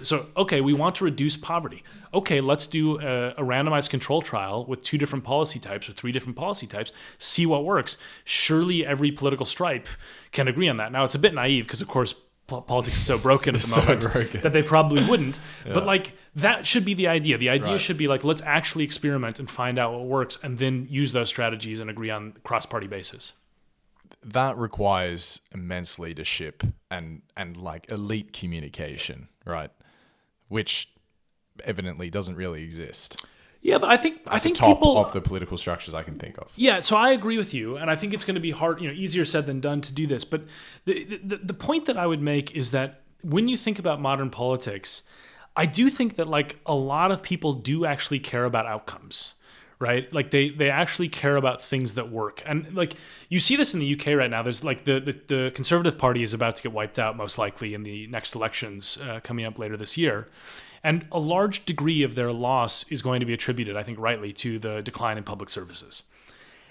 We want to reduce poverty. Okay, let's do a randomized control trial with 2 different policy types or 3 different policy types, see what works. Surely every political stripe can agree on that. Now, it's a bit naive because, of course, politics is so broken at the moment that they probably wouldn't. Yeah. But that should be the idea. The idea should be let's actually experiment and find out what works and then use those strategies and agree on cross-party basis. That requires immense leadership and elite communication, right? Which evidently doesn't really exist. Yeah, but I think top people of the political structures I can think of. Yeah, so I agree with you, and I think it's going to be hard, easier said than done to do this. But the point that I would make is that when you think about modern politics, I do think that a lot of people do actually care about outcomes, right? They actually care about things that work, and you see this in the UK right now. There's the Conservative Party is about to get wiped out most likely in the next elections coming up later this year. And a large degree of their loss is going to be attributed, I think rightly, to the decline in public services.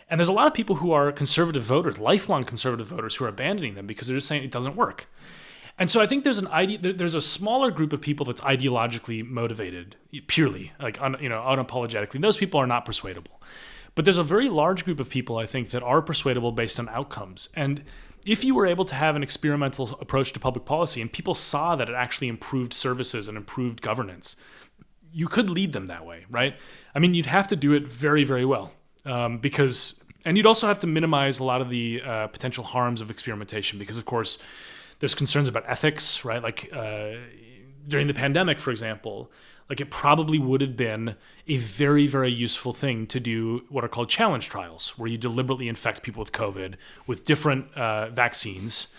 And there's a lot of people who are conservative voters, lifelong conservative voters, who are abandoning them because they're just saying it doesn't work. And so I think there's a smaller group of people that's ideologically motivated, purely, unapologetically. And those people are not persuadable. But there's a very large group of people, I think, that are persuadable based on outcomes. And if you were able to have an experimental approach to public policy and people saw that it actually improved services and improved governance, you could lead them that way, right? I mean, you'd have to do it very, very well and you'd also have to minimize a lot of the potential harms of experimentation because, of course, there's concerns about ethics, right? During the pandemic, for example, it probably would have been a very, very useful thing to do what are called challenge trials, where you deliberately infect people with COVID with different vaccines,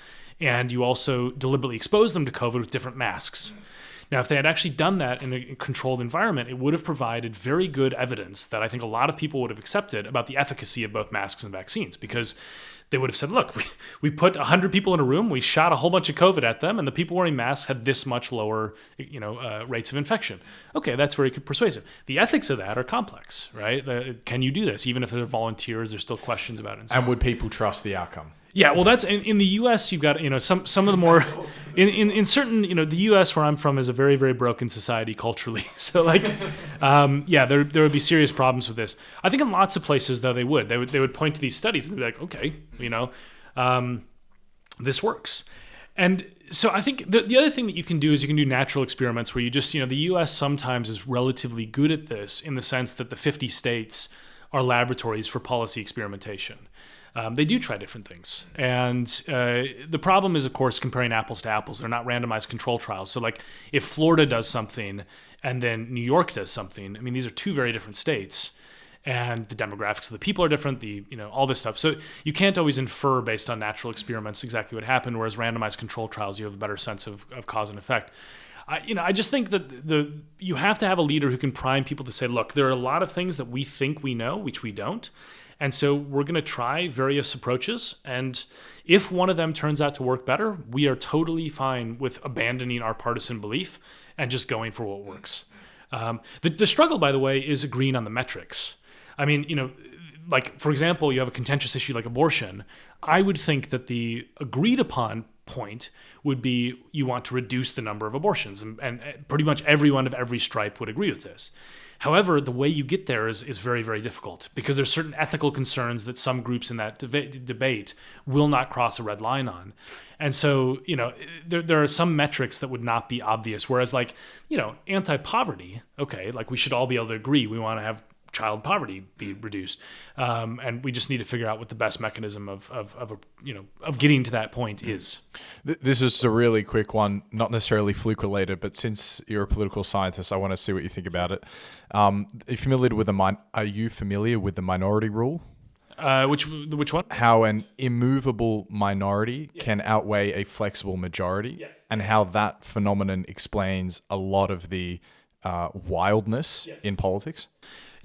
and you also deliberately expose them to COVID with different masks. Now, if they had actually done that in a controlled environment, it would have provided very good evidence that I think a lot of people would have accepted about the efficacy of both masks and vaccines, because they would have said, look, we put 100 people in a room, we shot a whole bunch of COVID at them, and the people wearing masks had this much lower rates of infection. Okay, that's very persuasive. The ethics of that are complex, right? Can you do this? Even if they're volunteers, there's still questions about it. And would people trust the outcome? Yeah, well, that's in the U.S. You've got some of the more in certain the U.S. where I'm from is a very, very broken society culturally. So there would be serious problems with this. I think in lots of places though they would point to these studies and they'd be like, okay, this works. And so I think the other thing that you can do is you can do natural experiments where you just the U.S. sometimes is relatively good at this in the sense that the 50 states are laboratories for policy experimentation. They do try different things. And the problem is, of course, comparing apples to apples. They're not randomized control trials. So if Florida does something and then New York does something, I mean, these are 2 very different states. And the demographics of the people are different, all this stuff. So you can't always infer based on natural experiments exactly what happened, whereas randomized control trials, you have a better sense of cause and effect. I just think that you have to have a leader who can prime people to say, look, there are a lot of things that we think we know, which we don't. And so we're going to try various approaches. And if one of them turns out to work better, we are totally fine with abandoning our partisan belief and just going for what works. The struggle, by the way, is agreeing on the metrics. I mean, like, for example, you have a contentious issue like abortion. I would think that the agreed upon point would be you want to reduce the number of abortions, and pretty much everyone of every stripe would agree with this. However, the way you get there is very, very difficult, because there's certain ethical concerns that some groups in that debate will not cross a red line on. And so, there are some metrics that would not be obvious, whereas like, anti-poverty, okay, like we should all be able to agree we want to have child poverty be reduced, and we just need to figure out what the best mechanism of getting to that point is. This is a really quick one, not necessarily Fluke related, but since you're a political scientist, I want to see what you think about it. Are you familiar with the minority rule? Which one? How an immovable minority can outweigh a flexible majority, Yes. and how that phenomenon explains a lot of the wildness in politics.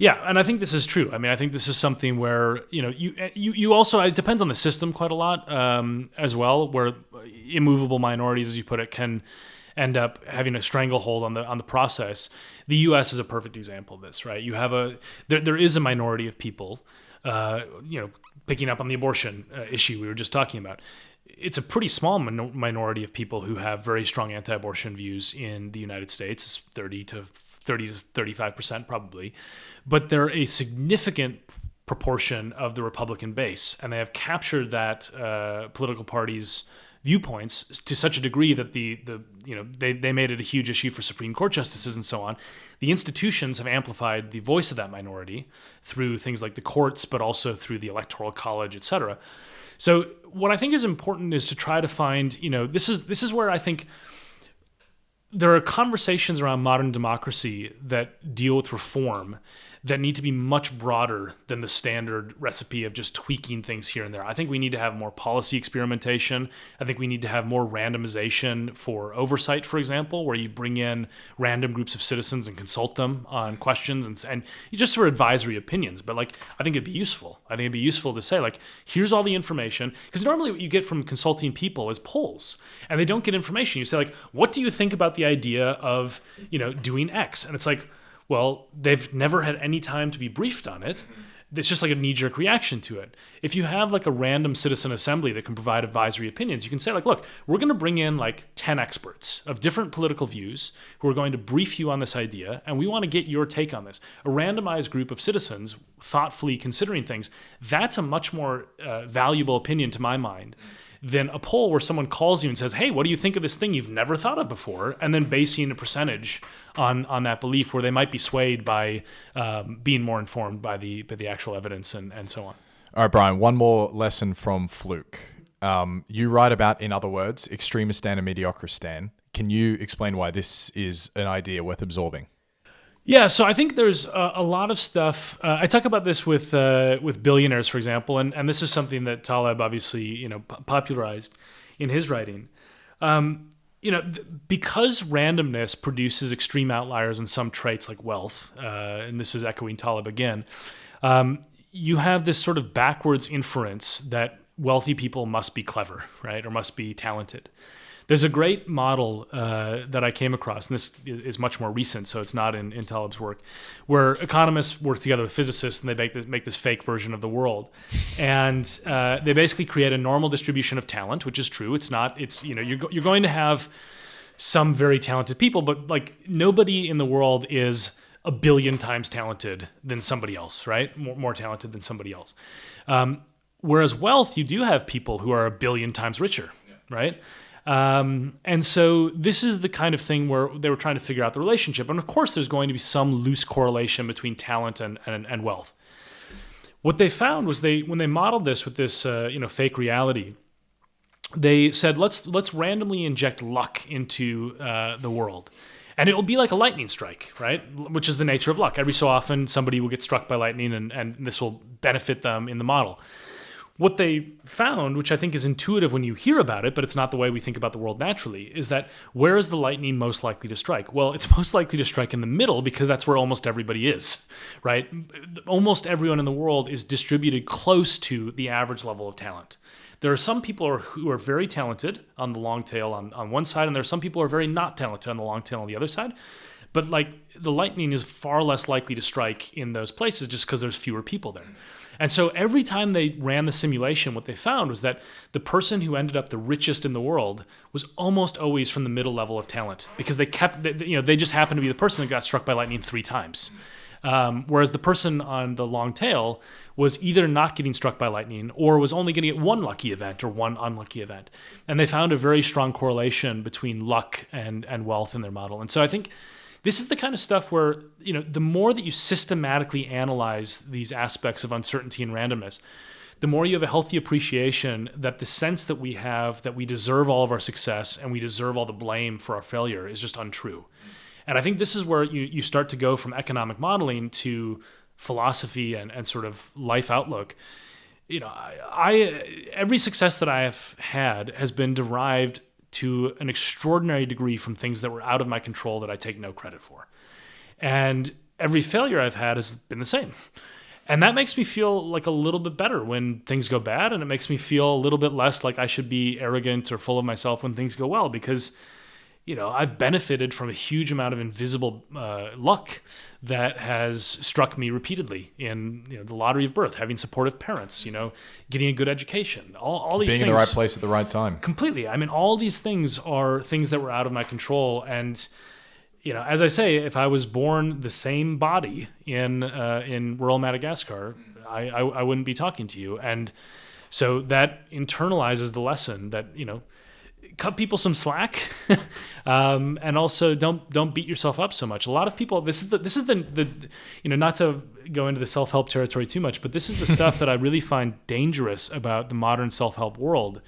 Yeah, and I think this is true. I mean, I think this is something where you also, it depends on the system quite a lot as well, where immovable minorities, as you put it, can end up having a stranglehold on the process. The U.S. is a perfect example of this, right? You have there is a minority of people, picking up on the abortion issue we were just talking about. It's a pretty small minority of people who have very strong anti-abortion views in the United States. It's 30 to 35% probably, but they're a significant proportion of the Republican base, and they have captured that political party's viewpoints to such a degree that they made it a huge issue for Supreme Court justices and so on. The institutions have amplified the voice of that minority through things like the courts, but also through the Electoral College, et cetera. So what I think is important is to try to find, this is where I think there are conversations around modern democracy that deal with reform that need to be much broader than the standard recipe of just tweaking things here and there. I think we need to have more policy experimentation. I think we need to have more randomization for oversight, for example, where you bring in random groups of citizens and consult them on questions and just for advisory opinions. But like, I think it'd be useful. I think it'd be useful to say, like, here's all the information. Because normally what you get from consulting people is polls, and they don't get information. You say, like, what do you think about the idea of, doing X? And it's like, well, they've never had any time to be briefed on it. It's just like a knee-jerk reaction to it. If you have like a random citizen assembly that can provide advisory opinions, you can say, like, look, we're going to bring in like 10 experts of different political views who are going to brief you on this idea, and we want to get your take on this. A randomized group of citizens thoughtfully considering things, that's a much more valuable opinion to my mind than a poll where someone calls you and says, hey, what do you think of this thing you've never thought of before? And then basing a percentage on that belief, where they might be swayed by being more informed by the actual evidence and so on. All right, Brian, one more lesson from Fluke. You write about, in other words, Extremistan and Mediocristan. Can you explain why this is an idea worth absorbing? Yeah, so I think there's a lot of stuff. I talk about this with billionaires, for example, and this is something that Taleb obviously popularized in his writing. Because randomness produces extreme outliers in some traits like wealth, and this is echoing Taleb again, you have this sort of backwards inference that wealthy people must be clever, right, or must be talented. There's a great model that I came across, and this is much more recent, so it's not in Taleb's work, where economists work together with physicists, and they make this fake version of the world. And they basically create a normal distribution of talent, which is true. You're going to have some very talented people, but like nobody in the world is a billion times talented than somebody else, right? More talented than somebody else. Whereas wealth, you do have people who are a billion times richer, right? And so this is the kind of thing where they were trying to figure out the relationship. And of course, there's going to be some loose correlation between talent and wealth. What they found was when they modeled this with this fake reality, they said, let's randomly inject luck into the world. And it will be like a lightning strike, right? Which is the nature of luck. Every so often, somebody will get struck by lightning, and this will benefit them in the model. What they found, which I think is intuitive when you hear about it, but it's not the way we think about the world naturally, is that where is the lightning most likely to strike? Well, it's most likely to strike in the middle because that's where almost everybody is, right? Almost everyone in the world is distributed close to the average level of talent. There are some people who are very talented on the long tail on one side, and there are some people who are very not talented on the long tail on the other side. But like the lightning is far less likely to strike in those places just because there's fewer people there. And so every time they ran the simulation, what they found was that the person who ended up the richest in the world was almost always from the middle level of talent, because they just happened to be the person that got struck by lightning 3 times. Whereas the person on the long tail was either not getting struck by lightning or was only going to get one lucky event or one unlucky event. And they found a very strong correlation between luck and wealth in their model. And so I think this is the kind of stuff where, the more that you systematically analyze these aspects of uncertainty and randomness, the more you have a healthy appreciation that the sense that we have that we deserve all of our success and we deserve all the blame for our failure is just untrue. And I think this is where you start to go from economic modeling to philosophy and sort of life outlook. Every success that I have had has been derived to an extraordinary degree from things that were out of my control that I take no credit for. And every failure I've had has been the same. And that makes me feel like a little bit better when things go bad, and it makes me feel a little bit less like I should be arrogant or full of myself when things go well, because I've benefited from a huge amount of invisible luck that has struck me repeatedly in the lottery of birth, having supportive parents, getting a good education, all these things. Being in the right place at the right time. Completely. I mean, all these things are things that were out of my control. And, as I say, if I was born the same body in rural Madagascar, I wouldn't be talking to you. And so that internalizes the lesson that, cut people some slack, and also don't beat yourself up so much. A lot of people, this is the not to go into the self-help territory too much, but this is the stuff that I really find dangerous about the modern self-help world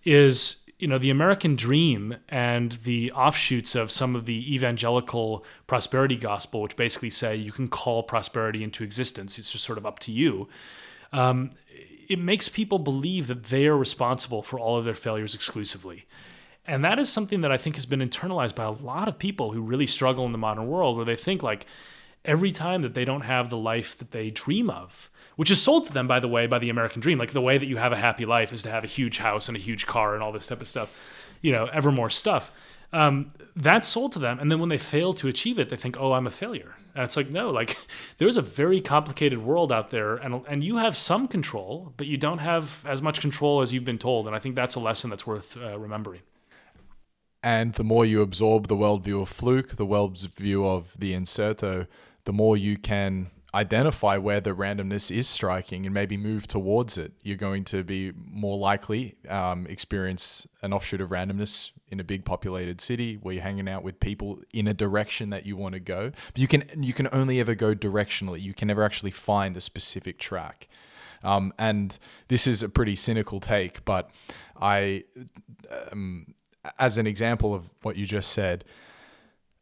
is, the American dream and the offshoots of some of the evangelical prosperity gospel, which basically say you can call prosperity into existence. It's just sort of up to you. It makes people believe that they are responsible for all of their failures exclusively. And that is something that I think has been internalized by a lot of people who really struggle in the modern world, where they think like every time that they don't have the life that they dream of, which is sold to them, by the way, by the American dream, like the way that you have a happy life is to have a huge house and a huge car and all this type of stuff, ever more stuff. That's sold to them. And then when they fail to achieve it, they think, oh, I'm a failure. And it's like, no, like there's a very complicated world out there, and you have some control, but you don't have as much control as you've been told. And I think that's a lesson that's worth remembering. And the more you absorb the worldview of Fluke, the worldview of the Inserto, the more you can identify where the randomness is striking and maybe move towards it. You're going to be more likely experience an offshoot of randomness in a big populated city where you're hanging out with people in a direction that you want to go. But you can only ever go directionally. You can never actually find a specific track. And this is a pretty cynical take, but I, as an example of what you just said,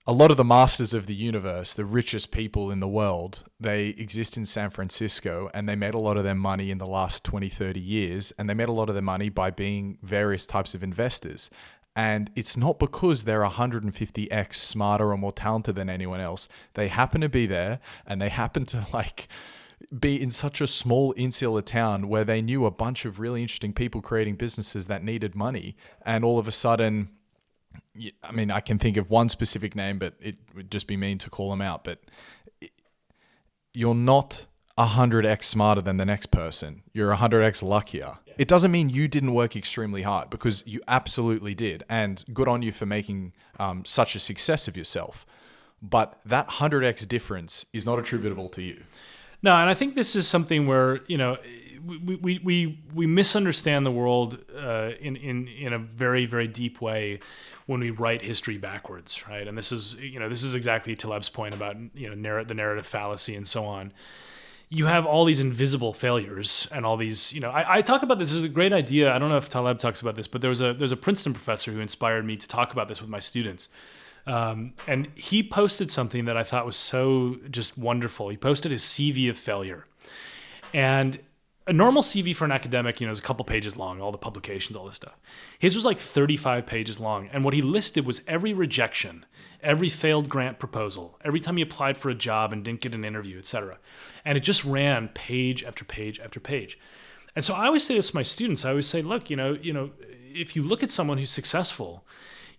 a lot of the masters of the universe, the richest people in the world, they exist in San Francisco, and they made a lot of their money in the last 20, 30 years, and they made a lot of their money by being various types of investors. And it's not because they're 150x smarter or more talented than anyone else. They happen to be there, and they happen to be in such a small insular town where they knew a bunch of really interesting people creating businesses that needed money. And all of a sudden, I mean, I can think of one specific name, but it would just be mean to call them out. But you're not 100x smarter than the next person. You're 100x luckier. It doesn't mean you didn't work extremely hard, because you absolutely did. And good on you for making such a success of yourself. But that 100x difference is not attributable to you. No, and I think this is something where, we misunderstand the world in a very, very deep way when we write history backwards, right? And this is exactly Taleb's point about the narrative fallacy and so on. You have all these invisible failures and all these, I talk about this. There's a great idea. I don't know if Taleb talks about this, but there's a Princeton professor who inspired me to talk about this with my students. And he posted something that I thought was so just wonderful. He posted his CV of failure. And a normal CV for an academic, is a couple pages long, all the publications, all this stuff. His was like 35 pages long. And what he listed was every rejection, every failed grant proposal, every time he applied for a job and didn't get an interview, etc. And it just ran page after page after page. And so I always say this to my students. I always say, look, if you look at someone who's successful,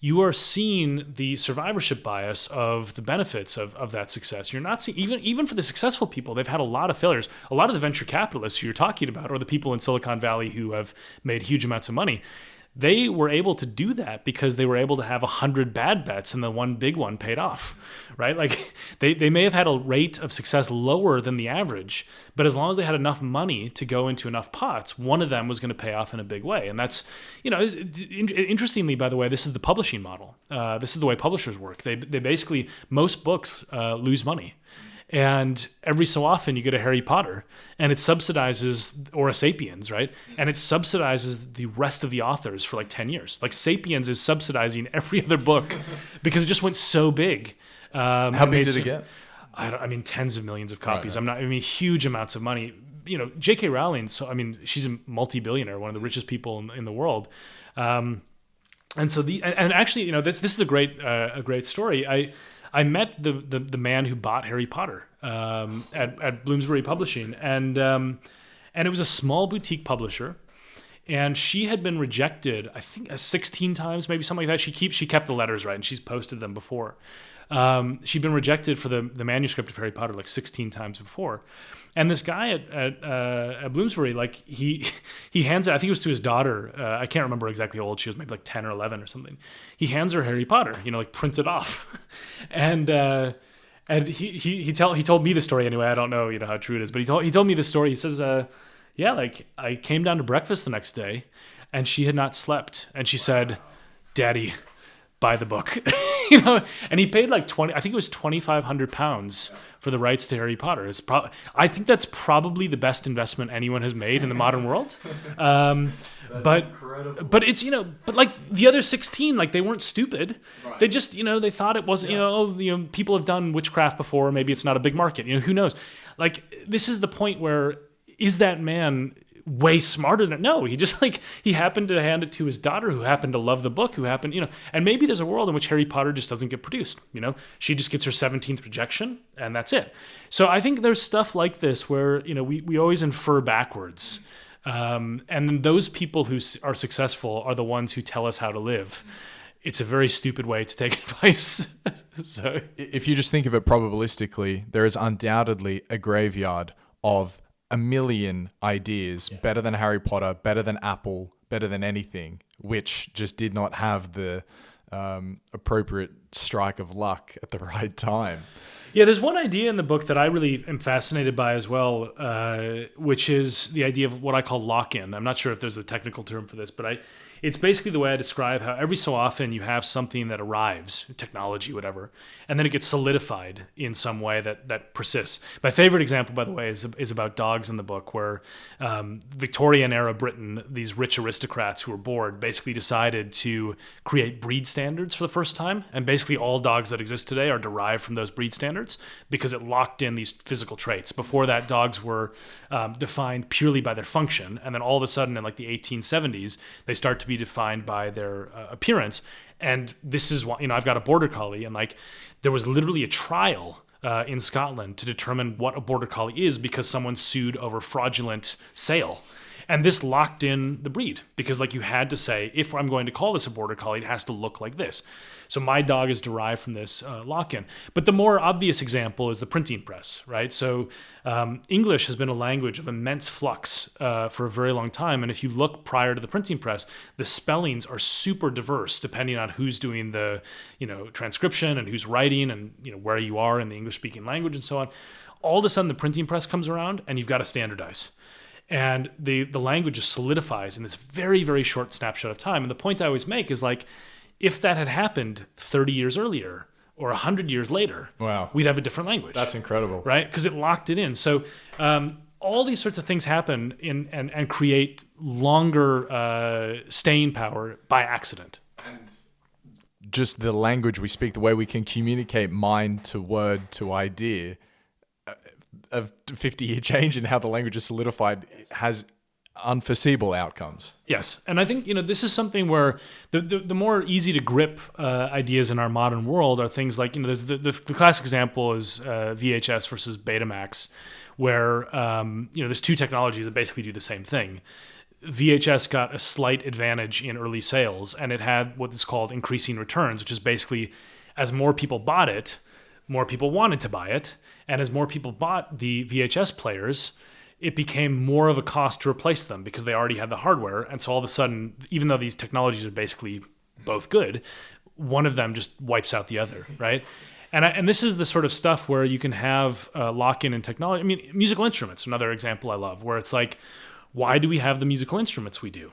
you are seeing the survivorship bias of the benefits of that success. You're not seeing, even for the successful people, they've had a lot of failures. A lot of the venture capitalists who you're talking about, or the people in Silicon Valley who have made huge amounts of money, they were able to do that because they were able to have 100 bad bets and the one big one paid off, right? Like they may have had a rate of success lower than the average, but as long as they had enough money to go into enough pots, one of them was going to pay off in a big way. And that's, interestingly, by the way, this is the publishing model. This is the way publishers work. They basically, most books lose money. And every so often you get a Harry Potter and it subsidizes, or a Sapiens, right? And it subsidizes the rest of the authors for like 10 years. Like Sapiens is subsidizing every other book because it just went so big. How big did it get? I mean, tens of millions of copies. Right. Huge amounts of money. J.K. Rowling, she's a multi-billionaire, one of the richest people in the world. And actually, this is a great story. I met the man who bought Harry Potter at Bloomsbury Publishing, and it was a small boutique publisher, and she had been rejected, I think, 16 times, maybe something like that. She kept the letters, right, and she's posted them before. She'd been rejected for the manuscript of Harry Potter like 16 times before. And this guy at Bloomsbury, like he hands it, I think it was to his daughter. I can't remember exactly how old she was, maybe like 10 or 11 or something. He hands her Harry Potter, like prints it off. And he told me the story anyway. I don't know, how true it is, but he told me the story. He says, I came down to breakfast the next day and she had not slept. And she said, "Daddy, buy the book." And he paid like I think it was £2,500 for the rights to Harry Potter. I think that's probably the best investment anyone has made in the modern world. But incredible. But it's, but like the other 16, like they weren't stupid. Right. They just, they thought it wasn't, people have done witchcraft before. Maybe it's not a big market, who knows? Like, this is the point where, is that man way smarter than, no, he just he happened to hand it to his daughter who happened to love the book, who happened, and maybe there's a world in which Harry Potter just doesn't get produced, she just gets her 17th rejection and that's it. So I think there's stuff like this where, we always infer backwards. And then those people who are successful are the ones who tell us how to live. It's a very stupid way to take advice. So if you just think of it probabilistically, there is undoubtedly a graveyard of a million ideas, better than Harry Potter, better than Apple, better than anything, which just did not have the appropriate strike of luck at the right time. Yeah, there's one idea in the book that I really am fascinated by as well, which is the idea of what I call lock-in. I'm not sure if there's a technical term for this, but it's basically the way I describe how every so often you have something that arrives, technology, whatever, and then it gets solidified in some way that persists. My favorite example, by the way, is about dogs in the book, where Victorian-era Britain, these rich aristocrats who were bored basically decided to create breed standards for the first time, and basically all dogs that exist today are derived from those breed standards because it locked in these physical traits. Before that, dogs were defined purely by their function, and then all of a sudden in like the 1870s, they start to be defined by their appearance. And this is why, I've got a border collie, and like there was literally a trial in Scotland to determine what a border collie is because someone sued over fraudulent sale. And this locked in the breed because like you had to say, if I'm going to call this a border collie, it has to look like this. So my dog is derived from this lock-in. But the more obvious example is the printing press, right? So English has been a language of immense flux for a very long time. And if you look prior to the printing press, the spellings are super diverse depending on who's doing the transcription and who's writing and where you are in the English-speaking language and so on. All of a sudden, the printing press comes around and you've got to standardize. And the language just solidifies in this very, very short snapshot of time. And the point I always make is like, if that had happened 30 years earlier or 100 years later, wow, we'd have a different language. That's incredible. Right? Because it locked it in. So all these sorts of things happen and create longer staying power by accident. And just the language we speak, the way we can communicate mind to word to idea, a 50-year change in how the language is solidified has unforeseeable outcomes. Yes. And I think, this is something where the more easy to grip ideas in our modern world are things like, there's the classic example is VHS versus Betamax, where, there's two technologies that basically do the same thing. VHS got a slight advantage in early sales, and it had what is called increasing returns, which is basically as more people bought it, more people wanted to buy it. And as more people bought the VHS players, it became more of a cost to replace them because they already had the hardware. And so all of a sudden, even though these technologies are basically both good, one of them just wipes out the other, right? And this is the sort of stuff where you can have lock-in in technology. I mean, musical instruments, another example I love, where it's like, why do we have the musical instruments we do?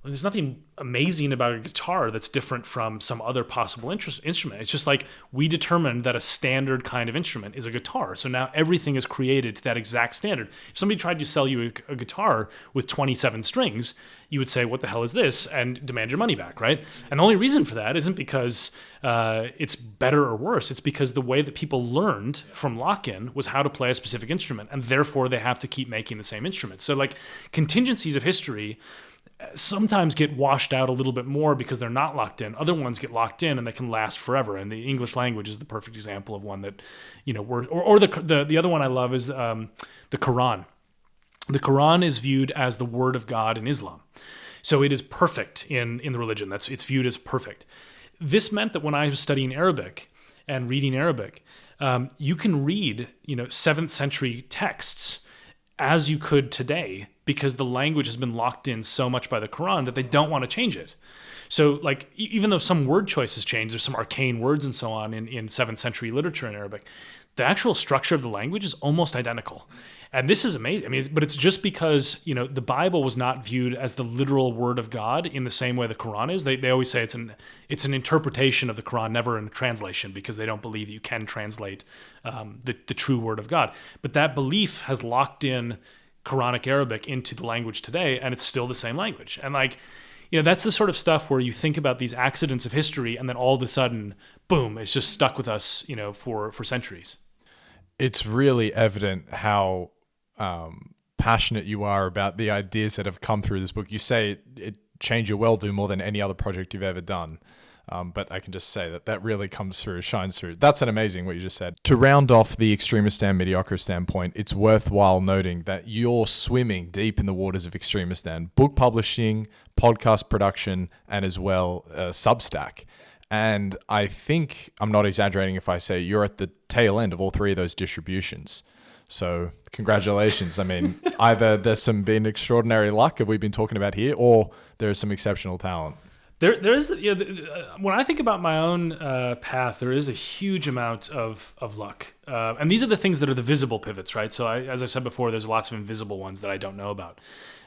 Well, there's nothing amazing about a guitar that's different from some other possible instrument. It's just like we determined that a standard kind of instrument is a guitar. So now everything is created to that exact standard. If somebody tried to sell you a guitar with 27 strings, you would say, what the hell is this? And demand your money back, right? And the only reason for that isn't because it's better or worse. It's because the way that people learned from lock-in was how to play a specific instrument. And therefore, they have to keep making the same instrument. So like contingencies of history sometimes get washed out a little bit more because they're not locked in. Other ones get locked in and they can last forever. And the English language is the perfect example of one that, the other one I love is the Quran. The Quran is viewed as the word of God in Islam. So it is perfect in the religion. It's viewed as perfect. This meant that when I was studying Arabic and reading Arabic, you can read, 7th century texts as you could today because the language has been locked in so much by the Quran that they don't want to change it. So like, even though some word choices change, there's some arcane words and so on in 7th century literature in Arabic, the actual structure of the language is almost identical. And this is amazing. I mean, but it's just because, the Bible was not viewed as the literal word of God in the same way the Quran is. They always say it's an interpretation of the Quran, never a translation, because they don't believe you can translate the true word of God. But that belief has locked in Quranic Arabic into the language today, and it's still the same language. And that's the sort of stuff where you think about these accidents of history, and then all of a sudden, boom, it's just stuck with us, for centuries. It's really evident how passionate you are about the ideas that have come through this book. You say it changed your worldview more than any other project you've ever done. But I can just say that really comes through, shines through. That's an amazing what you just said. To round off the Extremistan V Mediocristan point, it's worthwhile noting that you're swimming deep in the waters of Extremistan, book publishing, podcast production, and as well Substack. And I think I'm not exaggerating if I say you're at the tail end of all three of those distributions. So congratulations. I mean, either there's been extraordinary luck that we've been talking about here, or there's some exceptional talent. There's when I think about my own path, there is a huge amount of luck. And these are the things that are the visible pivots, right? So as I said before, there's lots of invisible ones that I don't know about.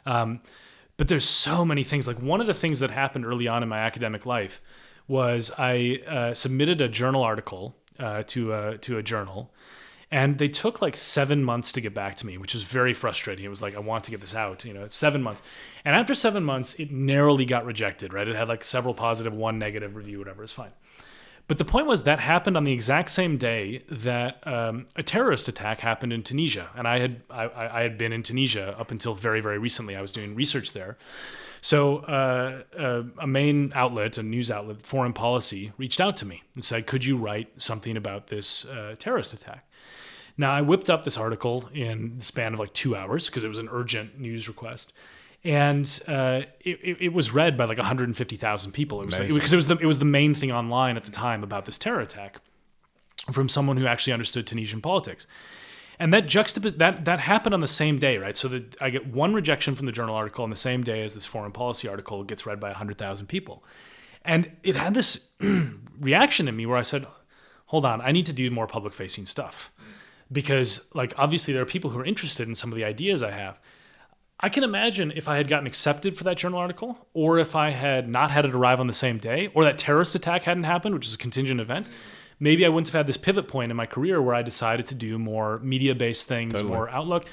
But there's so many things. Like one of the things that happened early on in my academic life was I submitted a journal article to a journal. And they took like 7 months to get back to me, which was very frustrating. It was like, I want to get this out, it's 7 months. And after 7 months, it narrowly got rejected, right? It had like several positive, one negative review, whatever, it's fine. But the point was that happened on the exact same day that a terrorist attack happened in Tunisia. And I had been in Tunisia up until very, very recently. I was doing research there. So a main outlet, a news outlet, Foreign Policy, reached out to me and said, could you write something about this terrorist attack? Now, I whipped up this article in the span of like 2 hours because it was an urgent news request. And it was read by like 150,000 people. It was the main thing online at the time about this terror attack from someone who actually understood Tunisian politics. And that that happened on the same day, right? So I get one rejection from the journal article on the same day as this Foreign Policy article gets read by 100,000 people. And it had this reaction in me where I said, hold on, I need to do more public-facing stuff. Because, like, obviously there are people who are interested in some of the ideas I have. I can imagine if I had gotten accepted for that journal article, or if I had not had it arrive on the same day, or that terrorist attack hadn't happened, which is a contingent event, maybe I wouldn't have had this pivot point in my career where I decided to do more media-based things, totally. More outlook.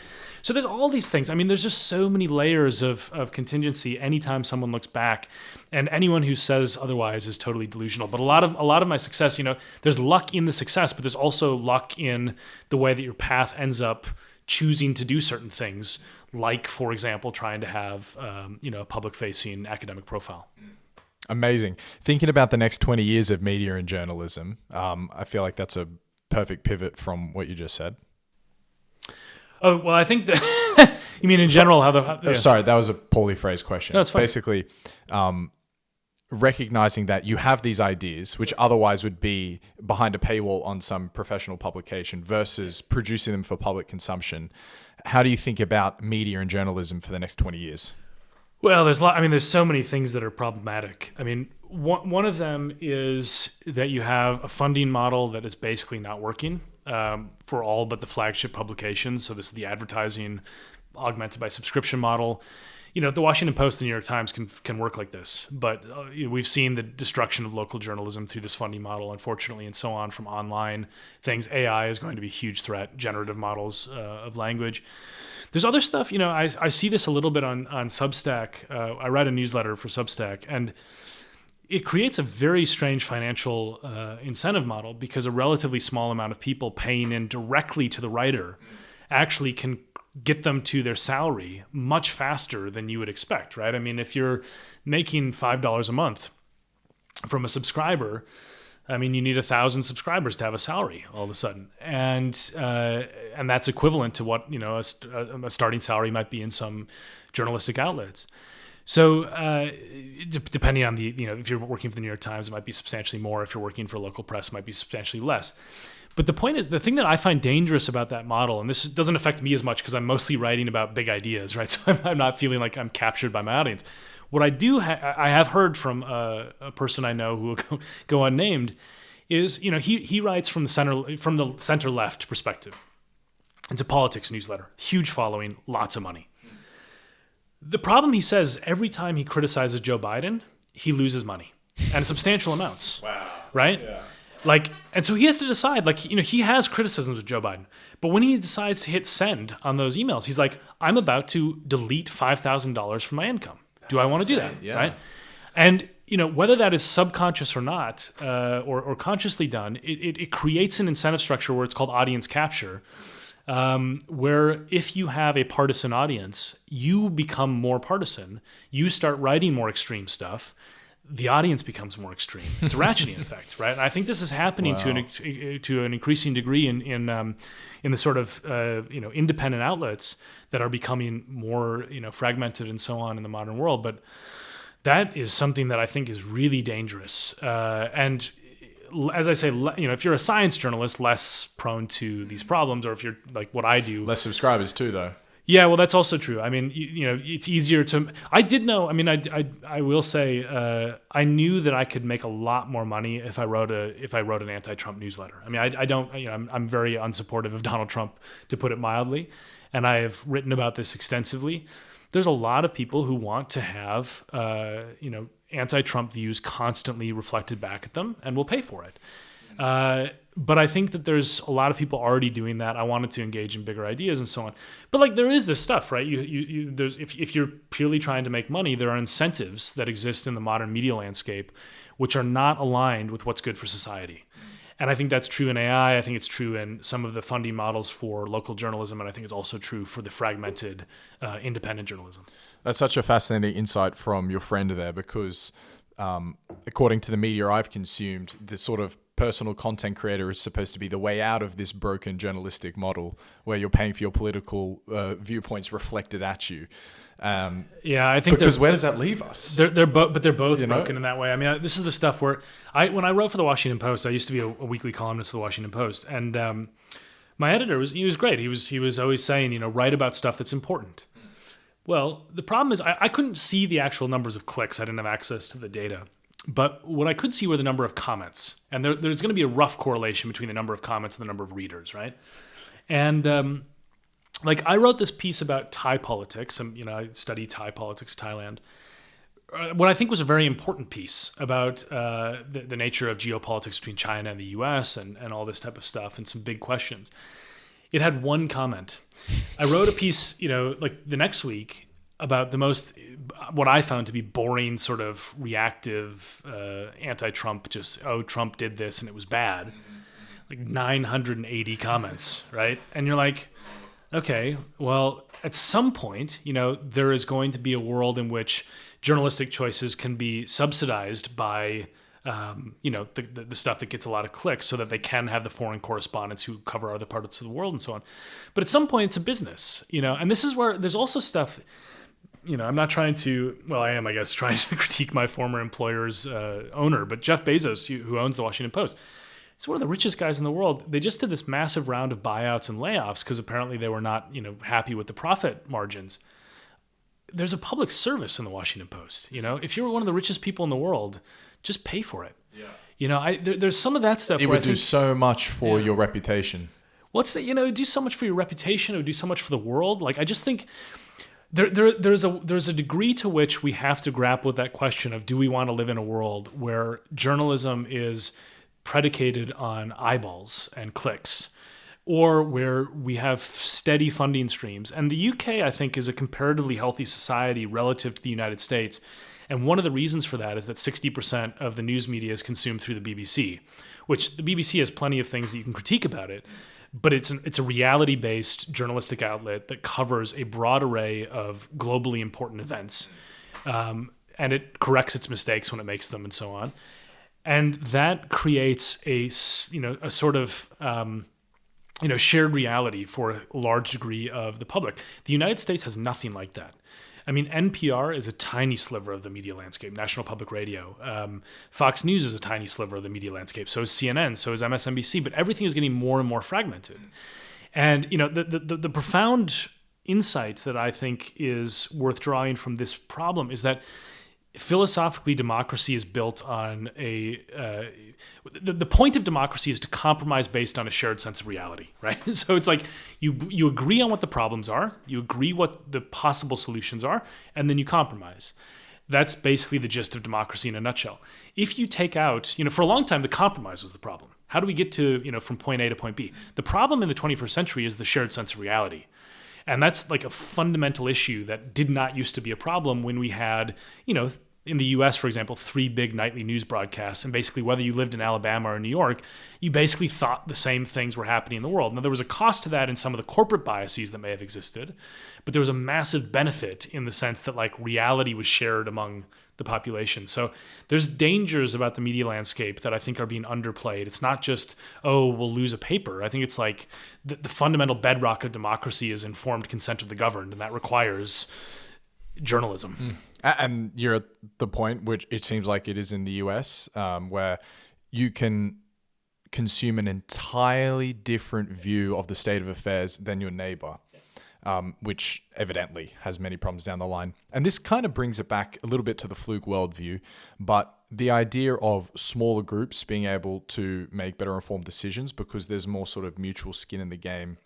So there's all these things. I mean, there's just so many layers of contingency anytime someone looks back, and anyone who says otherwise is totally delusional. But a lot of my success, there's luck in the success, but there's also luck in the way that your path ends up choosing to do certain things, like, for example, trying to have a public-facing academic profile. Amazing. Thinking about the next 20 years of media and journalism, I feel like that's a perfect pivot from what you just said. Oh, well, I think that, You mean in general how the... Yeah. Sorry, that was a poorly phrased question. No, it's fine. Basically, recognizing that you have these ideas, which otherwise would be behind a paywall on some professional publication versus producing them for public consumption. How do you think about media and journalism for the next 20 years? Well, there's so many things that are problematic. I mean, one of them is that you have a funding model that is basically not working for all but the flagship publications. So this is the advertising augmented by subscription model. The Washington Post and the New York Times can work like this, but we've seen the destruction of local journalism through this funding model, unfortunately, and so on from online things. AI is going to be a huge threat, generative models of language. There's other stuff, I see this a little bit on Substack. I write a newsletter for Substack, and it creates a very strange financial incentive model because a relatively small amount of people paying in directly to the writer actually can get them to their salary much faster than you would expect, right? I mean, if you're making $5 a month from a subscriber, I mean, you need 1,000 subscribers to have a salary all of a sudden. And that's equivalent to what, a starting salary might be in some journalistic outlets. So depending on if you're working for the New York Times, it might be substantially more. If you're working for local press, it might be substantially less. But the point is, the thing that I find dangerous about that model, and this doesn't affect me as much because I'm mostly writing about big ideas, right? So I'm not feeling like I'm captured by my audience. What I do, I have heard from a person I know who will go unnamed, is he writes from the center left perspective. It's a politics newsletter, huge following, lots of money. The problem, he says, every time he criticizes Joe Biden, he loses money, and substantial amounts. Wow. Right? Yeah. And so he has to decide, he has criticisms of Joe Biden, but when he decides to hit send on those emails, he's like, I'm about to delete $5,000 from my income. Do I want to do that? Yeah. Right? And, whether that is subconscious or not, or consciously done, it creates an incentive structure where it's called audience capture, where if you have a partisan audience, you become more partisan. You start writing more extreme stuff. The audience becomes more extreme. It's a ratcheting effect, right? And I think this is happening to an increasing degree in the sort of independent outlets that are becoming more fragmented and so on in the modern world. But that is something that I think is really dangerous. And as I say, if you're a science journalist, less prone to these problems, or if you're like what I do, Less subscribers too, though. yeah, well, that's also true. I mean, it's easier to. I did know. I mean, I will say, I knew that I could make a lot more money if I wrote an anti-Trump newsletter. I mean, I don't. I'm very unsupportive of Donald Trump, to put it mildly, and I have written about this extensively. There's a lot of people who want to have, anti-Trump views constantly reflected back at them, and will pay for it. But I think that there's a lot of people already doing that. I wanted to engage in bigger ideas and so on. But there is this stuff, right? There's if you're purely trying to make money, there are incentives that exist in the modern media landscape, which are not aligned with what's good for society. And I think that's true in AI. I think it's true in some of the funding models for local journalism, and I think it's also true for the fragmented independent journalism. That's such a fascinating insight from your friend there, because according to the media I've consumed, the sort of personal content creator is supposed to be the way out of this broken journalistic model where you're paying for your political viewpoints reflected at you. Yeah, I think because where does that leave us? They're both broken in that way. I mean, this is the stuff where when I wrote for the Washington Post, I used to be a weekly columnist for the Washington Post, and my editor was great. He was always saying, write about stuff that's important. Well, the problem is I couldn't see the actual numbers of clicks. I didn't have access to the data. But what I could see were the number of comments. And there's going to be a rough correlation between the number of comments and the number of readers, right? And I wrote this piece about Thai politics. And, I study Thai politics, Thailand. What I think was a very important piece about the nature of geopolitics between China and the U.S. and all this type of stuff, and some big questions. It had one comment. I wrote a piece, the next week, about what I found to be boring, sort of reactive, anti-Trump, Trump did this and it was bad. 980 comments, right? And you're like, okay, well, at some point, there is going to be a world in which journalistic choices can be subsidized by the stuff that gets a lot of clicks so that they can have the foreign correspondents who cover other parts of the world and so on. But at some point it's a business, and this is where there's also stuff, I'm not trying to, well, I am, I guess, trying to critique my former employer's owner, but Jeff Bezos, who owns the Washington Post, he's one of the richest guys in the world. They just did this massive round of buyouts and layoffs because apparently they were not, happy with the profit margins. There's a public service in the Washington Post. If you're one of the richest people in the world, just pay for it. Yeah. There's some of that stuff. It would do so much for your reputation. What's that? It would do so much for your reputation. It would do so much for the world. Like, I just think there's a degree to which we have to grapple with that question of, do we want to live in a world where journalism is predicated on eyeballs and clicks, or where we have steady funding streams? And the UK, I think, is a comparatively healthy society relative to the United States. And one of the reasons for that is that 60% of the news media is consumed through the BBC, which the BBC has plenty of things that you can critique about it. But it's a reality-based journalistic outlet that covers a broad array of globally important events, and it corrects its mistakes when it makes them, and so on. And that creates a sort of shared reality for a large degree of the public. The United States has nothing like that. I mean, NPR is a tiny sliver of the media landscape, National Public Radio. Fox News is a tiny sliver of the media landscape. So is CNN, so is MSNBC. But everything is getting more and more fragmented. And, the profound insight that I think is worth drawing from this problem is that philosophically, democracy is built on the point of democracy is to compromise based on a shared sense of reality, right? So it's like you agree on what the problems are, you agree what the possible solutions are, and then you compromise. That's basically the gist of democracy in a nutshell. If you take out, for a long time, the compromise was the problem. How do we get to, from point A to point B? The problem in the 21st century is the shared sense of reality. And that's like a fundamental issue that did not used to be a problem when we had, in the US, for example, 3 big nightly news broadcasts. And basically, whether you lived in Alabama or New York, you basically thought the same things were happening in the world. Now, there was a cost to that in some of the corporate biases that may have existed, but there was a massive benefit in the sense that reality was shared among the population. So there's dangers about the media landscape that I think are being underplayed. It's not just, we'll lose a paper. I think it's like the fundamental bedrock of democracy is informed consent of the governed, and that requires journalism. And you're at the point, which it seems like it is in the US, where you can consume an entirely different view of the state of affairs than your neighbor, which evidently has many problems down the line. And this kind of brings it back a little bit to the Fluke worldview, but the idea of smaller groups being able to make better informed decisions because there's more sort of mutual skin in the game.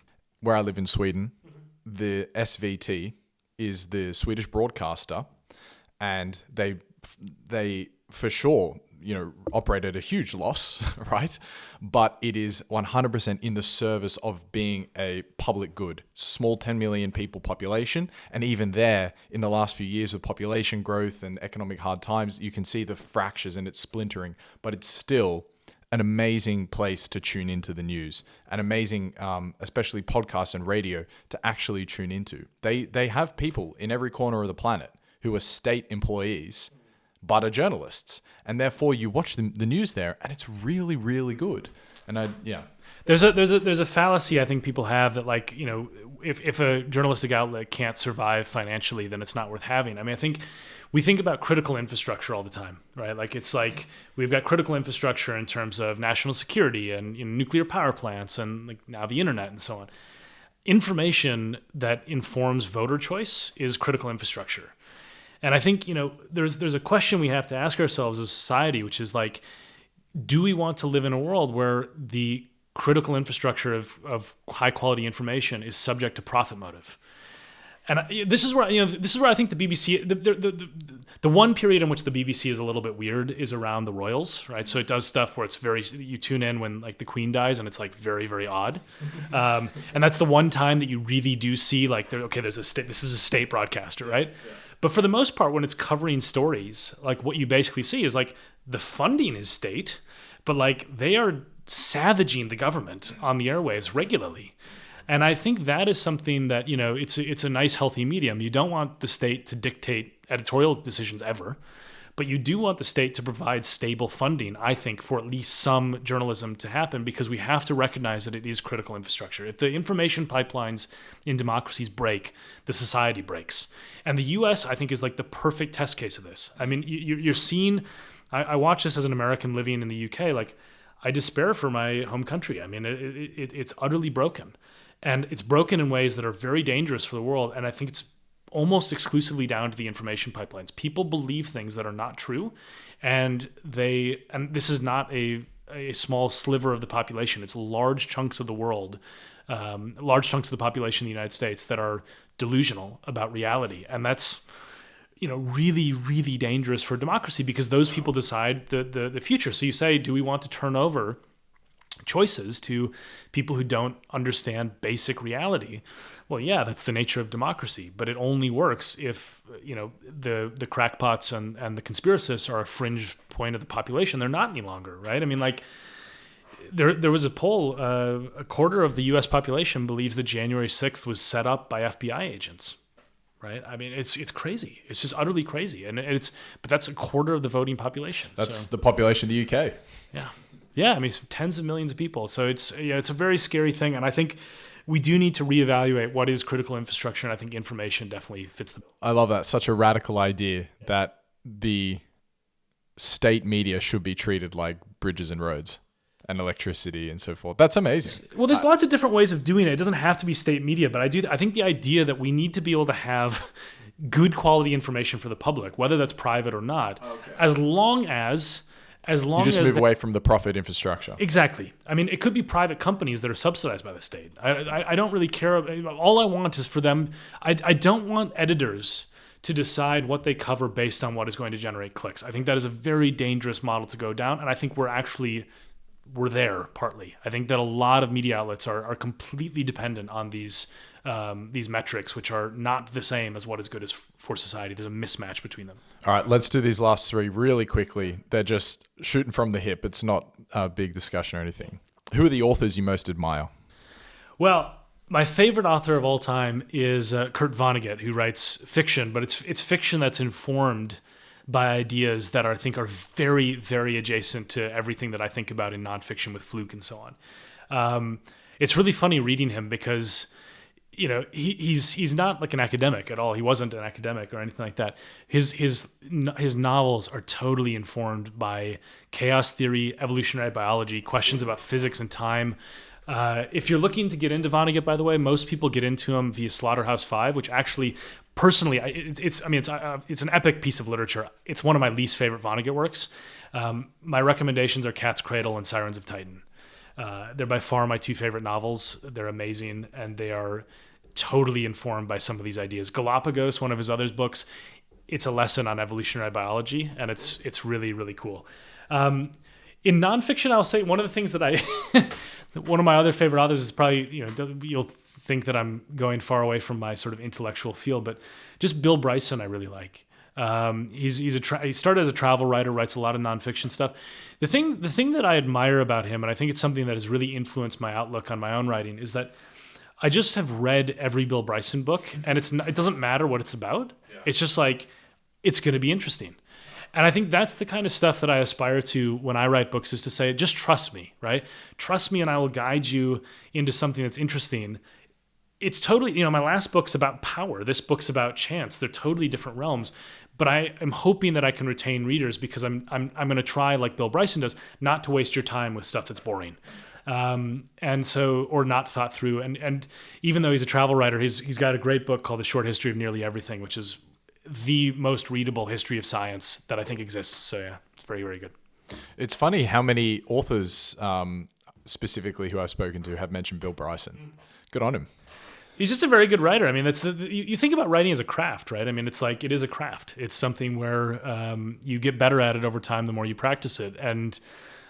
Where I live in Sweden, the SVT is the Swedish broadcaster, and they for sure, operate at a huge loss, right? But it is 100% in the service of being a public good. Small 10 million people population, and even there, in the last few years of population growth and economic hard times, you can see the fractures and it's splintering, but it's still an amazing place to tune into the news, an amazing, especially podcasts and radio, to actually tune into. They have people in every corner of the planet who are state employees, but are journalists. And therefore you watch the news there and it's really, really good. And There's a fallacy I think people have that if a journalistic outlet can't survive financially, then it's not worth having. I mean, I think we think about critical infrastructure all the time, right? We've got critical infrastructure in terms of national security and nuclear power plants and now the internet and so on. Information that informs voter choice is critical infrastructure. And I think, there's a question we have to ask ourselves as a society, which is do we want to live in a world where the critical infrastructure of high quality information is subject to profit motive? And this is where I think the BBC, the one period in which the BBC is a little bit weird is around the royals, right? So it does stuff where it's you tune in when the Queen dies and it's very, very odd. And that's the one time that you really do see this is a state broadcaster, right? Yeah. But for the most part, when it's covering stories, what you basically see is the funding is state, but they are savaging the government on the airwaves regularly. And I think that is something that, it's a nice, healthy medium. You don't want the state to dictate editorial decisions ever, But you do want the state to provide stable funding, I think, for at least some journalism to happen, because we have to recognize that it is critical infrastructure. If the information pipelines in democracies break, the society breaks. And the US, I think, is like the perfect test case of this. I mean, you're seeing, I watch this as an American living in the UK, like, I despair for my home country. I mean, it's utterly broken. And it's broken in ways that are very dangerous for the world. And I think it's almost exclusively down to the information pipelines. People believe things that are not true. And this is not a small sliver of the population. It's large chunks of the world, large chunks of the population in the United States that are delusional about reality. And that's, really, really dangerous for democracy, because those people decide the future. So you say, do we want to turn over choices to people who don't understand basic reality? Well, yeah, that's the nature of democracy, but it only works if, the crackpots and the conspiracists are a fringe point of the population. They're not any longer, right? I mean, like, there was a poll, a quarter of the US population believes that January 6th was set up by FBI agents. Right. I mean, it's crazy. It's just utterly crazy. But that's a quarter of the voting population. That's the population of the UK. Yeah. Yeah. I mean, tens of millions of people. So it's a very scary thing. And I think we do need to reevaluate what is critical infrastructure. And I think information definitely fits the bill. I love that. Such a radical idea that the state media should be treated like bridges and roads and electricity and so forth. That's amazing. Well, there's lots of different ways of doing it. It doesn't have to be state media, but I think the idea that we need to be able to have good quality information for the public, whether that's private or not, as long as you just move away from the profit infrastructure. Exactly. I mean, it could be private companies that are subsidized by the state. I don't really care. All I want is for them. I don't want editors to decide what they cover based on what is going to generate clicks. I think that is a very dangerous model to go down, and I think we're there partly. I think that a lot of media outlets are completely dependent on these metrics, which are not the same as what is good for society. There's a mismatch between them. All right, let's do these last three really quickly. They're just shooting from the hip. It's not a big discussion or anything. Who are the authors you most admire? Well, my favorite author of all time is Kurt Vonnegut, who writes fiction, but it's fiction that's informed by ideas that I think are very, very adjacent to everything that I think about in nonfiction with Fluke and so on. It's really funny reading him because, he's not like an academic at all. He wasn't an academic or anything like that. His novels are totally informed by chaos theory, evolutionary biology, questions about physics and time. If you're looking to get into Vonnegut, by the way, most people get into him via Slaughterhouse-Five, which actually, personally, it's an epic piece of literature. It's one of my least favorite Vonnegut works. My recommendations are Cat's Cradle and Sirens of Titan. They're by far my two favorite novels. They're amazing, and they are totally informed by some of these ideas. Galapagos, one of his other books, it's a lesson on evolutionary biology, and it's really, really cool. In nonfiction, I'll say one of the things that one of my other favorite authors is probably, you'll think that I'm going far away from my sort of intellectual field, but just Bill Bryson I really like. He started as a travel writer, writes a lot of nonfiction stuff. The thing that I admire about him, and I think it's something that has really influenced my outlook on my own writing, is that I just have read every Bill Bryson book, and it doesn't matter what it's about. Yeah. It's just like, it's going to be interesting. And I think that's the kind of stuff that I aspire to when I write books, is to say, just trust me, right? Trust me and I will guide you into something that's interesting. It's totally, my last book's about power. This book's about chance. They're totally different realms. But I am hoping that I can retain readers, because I'm going to try, like Bill Bryson does, not to waste your time with stuff that's boring. Or not thought through. And even though he's a travel writer, he's got a great book called The Short History of Nearly Everything, which is the most readable history of science that I think exists. So yeah, it's very, very good. It's funny how many authors, specifically who I've spoken to, have mentioned Bill Bryson. Good on him. He's just a very good writer. I mean, you think about writing as a craft, right? I mean, it's like, it is a craft. It's something where you get better at it over time the more you practice it. And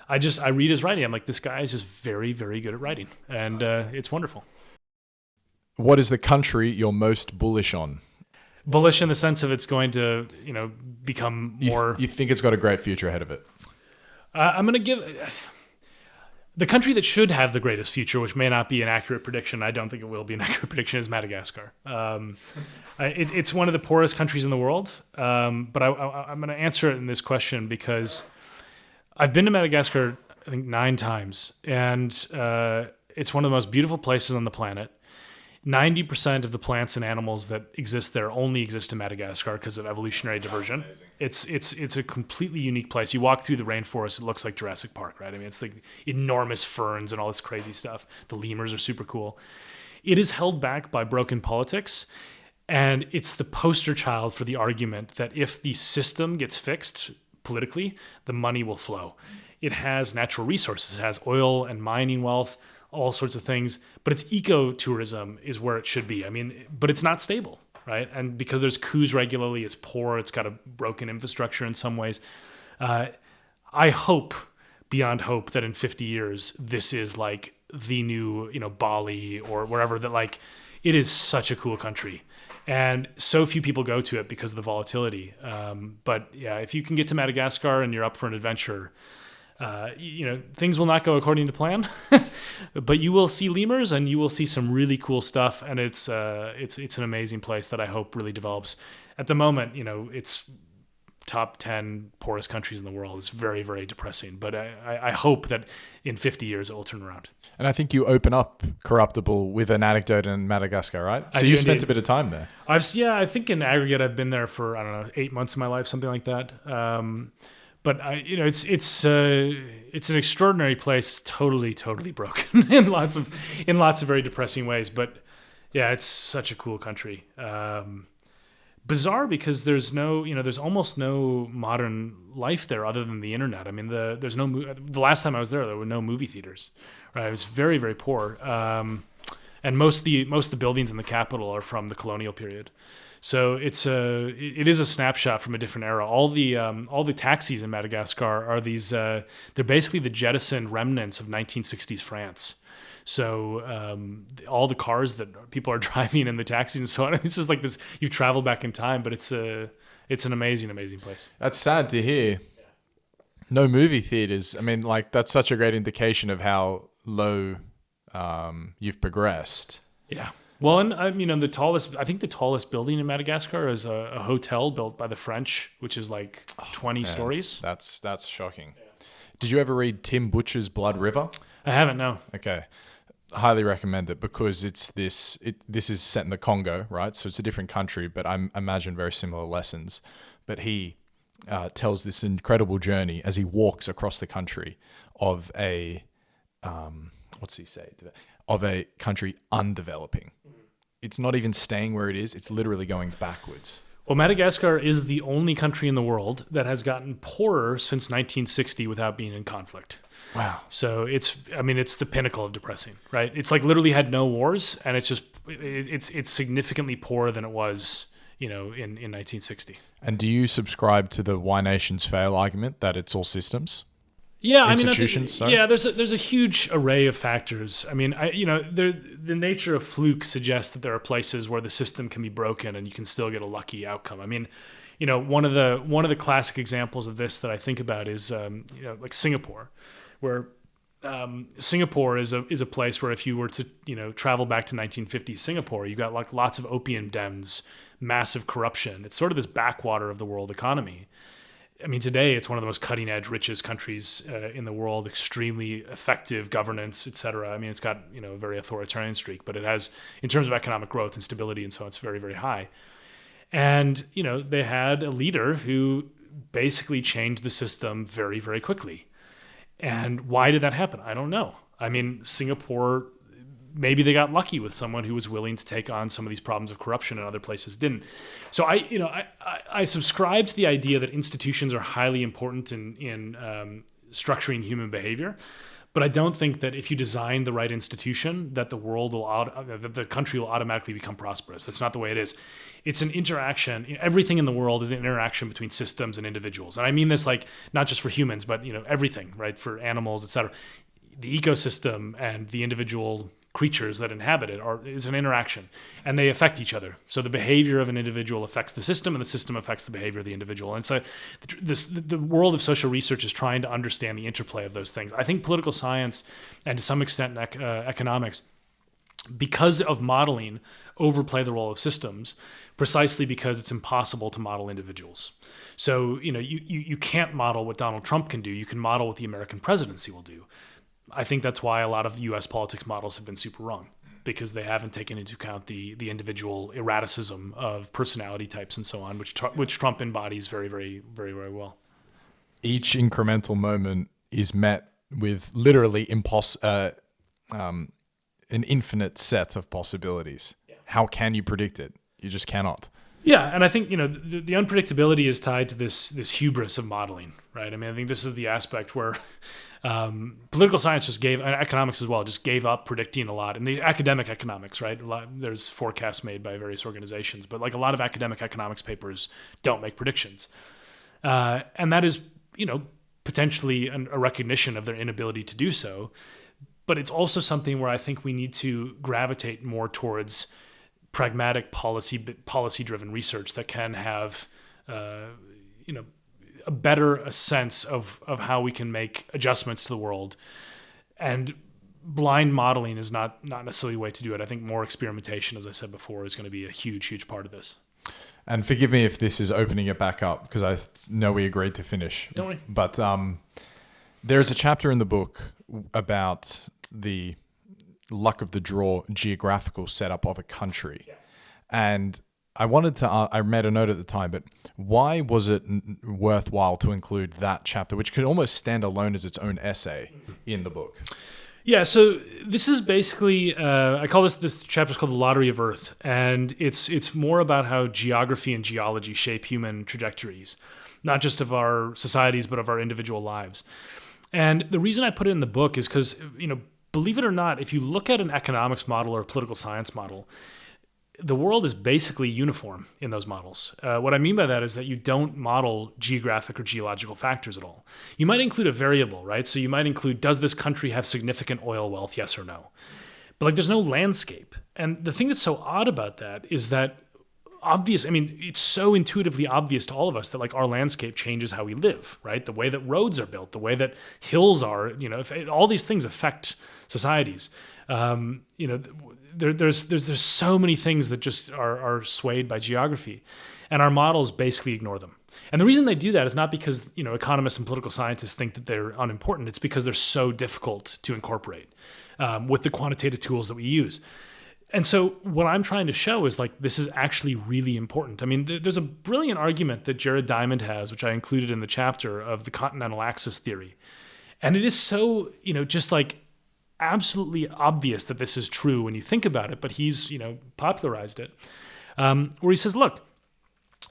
I read his writing. I'm like, this guy is just very, very good at writing. And it's wonderful. What is the country you're most bullish on? Bullish in the sense of it's going to, become more... You think it's got a great future ahead of it? I'm going to give... The country that should have the greatest future, which may not be an accurate prediction, I don't think it will be an accurate prediction, is Madagascar. It's one of the poorest countries in the world, but I'm going to answer it in this question because I've been to Madagascar, I think 9 times, and it's one of the most beautiful places on the planet. 90% of the plants and animals that exist there only exist in Madagascar because of evolutionary diversion. It's a completely unique place. You walk through the rainforest, it looks like Jurassic Park, right? I mean, it's like enormous ferns and all this crazy stuff. The lemurs are super cool. It is held back by broken politics, and it's the poster child for the argument that if the system gets fixed politically, the money will flow. It has natural resources. It has oil and mining wealth, all sorts of things, but its ecotourism is where it should be. I mean, but it's not stable, right? And because there's coups regularly, it's poor, it's got a broken infrastructure in some ways. I hope, beyond hope, that in 50 years, this is like the new, Bali or wherever, that like, it is such a cool country. And so few people go to it because of the volatility. But yeah, if you can get to Madagascar and you're up for an adventure, things will not go according to plan, but you will see lemurs and you will see some really cool stuff. And it's an amazing place that I hope really develops. At the moment, it's top 10 poorest countries in the world. It's very, very depressing, but I hope that in 50 years it will turn around. And I think you open up Corruptible with an anecdote in Madagascar, right? So you spent a bit of time there. I think in aggregate, I've been there for, 8 months of my life, something like that. But it's an extraordinary place, totally broken in lots of very depressing ways. But yeah, it's such a cool country. Bizarre because there's almost no modern life there other than the internet. I mean, the last time I was there were no movie theaters. Right, it was very, very poor. And most of the buildings in the capital are from the colonial period. So it is a snapshot from a different era. All the taxis in Madagascar are these. They're basically the jettisoned remnants of 1960s France. So all the cars that people are driving and the taxis and so on. It's just like this. You've traveled back in time, but it's an amazing place. That's sad to hear. No movie theaters. I mean, like that's such a great indication of how low you've progressed. Yeah. Well, and I think the tallest building in Madagascar is a hotel built by the French, which is like 20 stories. That's shocking. Yeah. Did you ever read Tim Butcher's Blood River? I haven't, no. Okay. Highly recommend it because this is set in the Congo, right? So it's a different country, but I imagine very similar lessons. But he tells this incredible journey as he walks across the country of a of a country undeveloping. It's not even staying where it is. It's literally going backwards. Well, Madagascar is the only country in the world that has gotten poorer since 1960 without being in conflict. Wow. So it's the pinnacle of depressing, right? It's like literally had no wars, and it's significantly poorer than it was, in 1960. And do you subscribe to the why nations fail argument that it's all systems? Yeah, institutions. There's a huge array of factors. I mean, the nature of Fluke suggests that there are places where the system can be broken and you can still get a lucky outcome. I mean, one of the classic examples of this that I think about is like Singapore, where Singapore is a place where if you were to travel back to 1950s Singapore, you got like lots of opium dens, massive corruption. It's sort of this backwater of the world economy. I mean, today it's one of the most cutting-edge, richest countries in the world, extremely effective governance, et cetera. I mean, it's got, a very authoritarian streak, but it has, in terms of economic growth and stability and so on, it's very, very high. And, they had a leader who basically changed the system very, very quickly. And why did that happen? I don't know. I mean, Singapore, maybe they got lucky with someone who was willing to take on some of these problems of corruption and other places didn't. So I subscribe to the idea that institutions are highly important in structuring human behavior, but I don't think that if you design the right institution, that that the country will automatically become prosperous. That's not the way it is. It's an interaction. Everything in the world is an interaction between systems and individuals, and I mean this like not just for humans, but everything, right? For animals, et cetera. The ecosystem and the individual creatures that inhabit it is an interaction, and they affect each other. So the behavior of an individual affects the system, and the system affects the behavior of the individual. And so the world of social research is trying to understand the interplay of those things. I think political science, and to some extent economics, because of modeling, overplay the role of systems, precisely because it's impossible to model individuals. So, you can't model what Donald Trump can do. You can model what the American presidency will do. I think that's why a lot of U.S. politics models have been super wrong, because they haven't taken into account the individual erraticism of personality types and so on, which Trump embodies very, very, very, very well. Each incremental moment is met with literally an infinite set of possibilities. Yeah. How can you predict it? You just cannot. Yeah, and I think the unpredictability is tied to this hubris of modeling, right? I mean, I think this is the aspect where political science and economics as well, just gave up predicting a lot. And the academic economics, right? There's forecasts made by various organizations, but like a lot of academic economics papers don't make predictions, and that is potentially a recognition of their inability to do so. But it's also something where I think we need to gravitate more towards pragmatic policy-driven research that can have, a better sense of how we can make adjustments to the world. And blind modeling is not necessarily the way to do it. I think more experimentation, as I said before, is going to be a huge, huge part of this. And forgive me if this is opening it back up, because I know we agreed to finish. Don't worry. But there's a chapter in the book about the luck of the draw geographical setup of a country. Yeah. And I made a note at the time, but why was it worthwhile to include that chapter, which could almost stand alone as its own essay in the book? Yeah, so this is basically, I call this chapter is called The Lottery of Earth, and it's more about how geography and geology shape human trajectories, not just of our societies, but of our individual lives. And the reason I put it in the book is because, believe it or not, if you look at an economics model or a political science model, the world is basically uniform in those models. What I mean by that is that you don't model geographic or geological factors at all. You might include a variable, right? So you might include, does this country have significant oil wealth, yes or no? But there's no landscape. And the thing that's so odd about that is that it's so intuitively obvious to all of us that our landscape changes how we live, right? The way that roads are built, the way that hills are, all these things affect societies. There's so many things that just are swayed by geography, and our models basically ignore them. And the reason they do that is not because economists and political scientists think that they're unimportant. It's because they're so difficult to incorporate with the quantitative tools that we use. And so what I'm trying to show is this is actually really important. I mean, there's a brilliant argument that Jared Diamond has, which I included in the chapter, of the continental axis theory. And it is so, just absolutely obvious that this is true when you think about it, but he's, popularized it, where he says, look,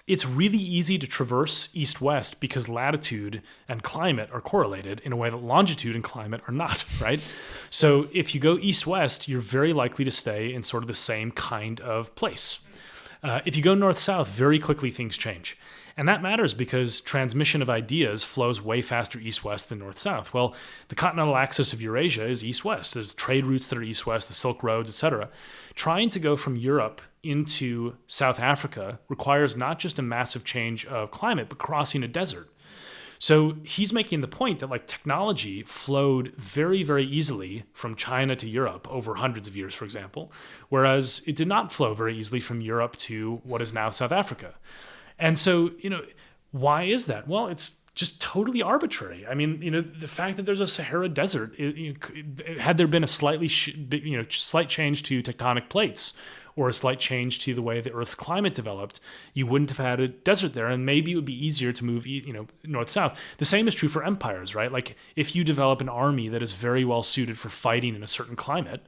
it's really easy to traverse east-west because latitude and climate are correlated in a way that longitude and climate are not, right? So if you go east-west, you're very likely to stay in sort of the same kind of place. If you go north-south, very quickly things change. And that matters because transmission of ideas flows way faster east-west than north-south. Well, the continental axis of Eurasia is east-west. There's trade routes that are east-west, the Silk Roads, etc. Trying to go from Europe into South Africa requires not just a massive change of climate, but crossing a desert. So he's making the point that technology flowed very, very easily from China to Europe over hundreds of years, for example, whereas it did not flow very easily from Europe to what is now South Africa. And so, why is that? Well, it's just totally arbitrary. I mean, the fact that there's a Sahara Desert, had there been a slight change to tectonic plates or a slight change to the way the Earth's climate developed, you wouldn't have had a desert there, and maybe it would be easier to move, north-south. The same is true for empires, right? If you develop an army that is very well suited for fighting in a certain climate,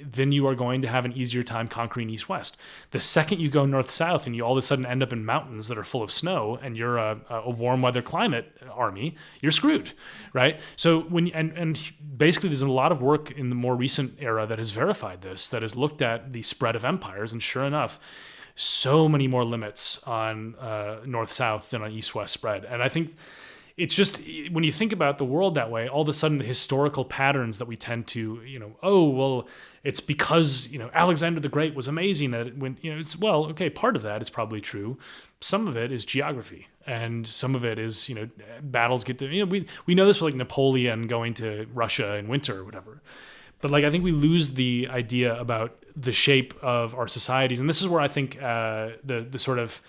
then you are going to have an easier time conquering east-west. The second you go north-south and you all of a sudden end up in mountains that are full of snow and you're a warm weather climate army, you're screwed, right? So and basically there's a lot of work in the more recent era that has verified this, that has looked at the spread of empires, and sure enough, so many more limits on north-south than on east-west spread. And I think it's just when you think about the world that way, all of a sudden the historical patterns that we tend to, oh, well, it's because, Alexander the Great was amazing that when, it's, well, okay, part of that is probably true. Some of it is geography, and some of it is, battles get to, we know this with like Napoleon going to Russia in winter or whatever. But like, I think we lose the idea about the shape of our societies. And this is where I think the sort of,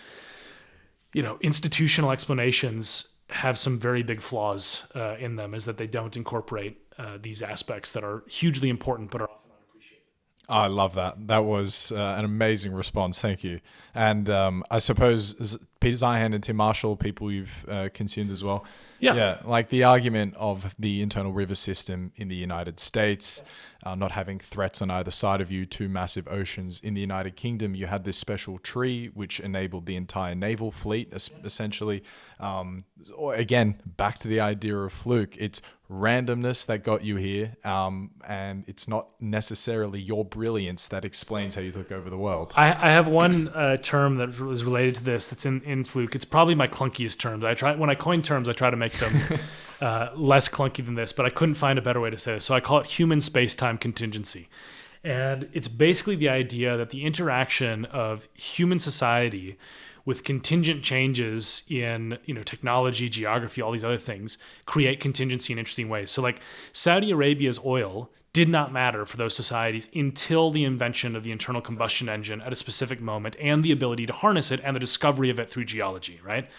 institutional explanations have some very big flaws in them, is that they don't incorporate these aspects that are hugely important but are often unappreciated. I love that. That was an amazing response. Thank you. And I suppose Peter Zeihan and Tim Marshall, people you've consumed as well. Yeah. Like the argument of the internal river system in the United States, not having threats on either side of you, two massive oceans. In the United Kingdom, you had this special tree which enabled the entire naval fleet, essentially. Again, back to the idea of fluke. It's randomness that got you here, and it's not necessarily your brilliance that explains how you took over the world. I have one term that was related to this that's in Fluke. It's probably my clunkiest term. When I coin terms, I try to make them less clunky than this, but I couldn't find a better way to say this. So I call it human space-time contingency. And it's basically the idea that the interaction of human society with contingent changes in technology, geography, all these other things create contingency in interesting ways. So like Saudi Arabia's oil did not matter for those societies until the invention of the internal combustion engine at a specific moment and the ability to harness it and the discovery of it through geology, right?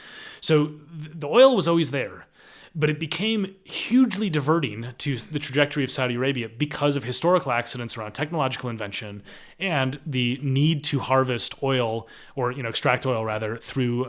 So the oil was always there, but it became hugely diverting to the trajectory of Saudi Arabia because of historical accidents around technological invention and the need to harvest oil, or extract oil rather, through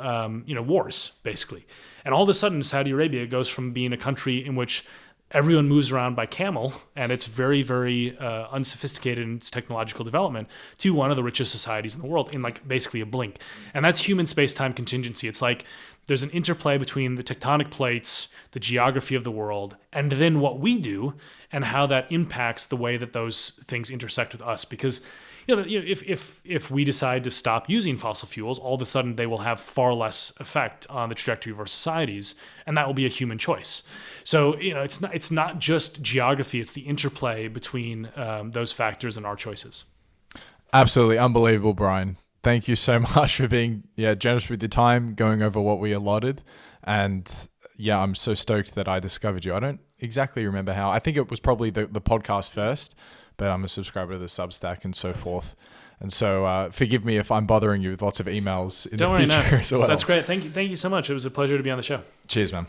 wars, basically. And all of a sudden, Saudi Arabia goes from being a country in which everyone moves around by camel, and it's very, very unsophisticated in its technological development, to one of the richest societies in the world in like basically a blink. And that's human space-time contingency. It's like there's an interplay between the tectonic plates, the geography of the world, and then what we do and how that impacts the way that those things intersect with us. Because if we decide to stop using fossil fuels, all of a sudden they will have far less effect on the trajectory of our societies, and that will be a human choice. So it's not just geography; it's the interplay between those factors and our choices. Absolutely unbelievable, Brian. Thank you so much for being generous with your time, going over what we allotted, and I'm so stoked that I discovered you. I don't exactly remember how. I think it was probably the podcast first, but I'm a subscriber to the Substack and so forth. And so forgive me if I'm bothering you with lots of emails in the future as well. That's great. Thank you so much. It was a pleasure to be on the show. Cheers, man.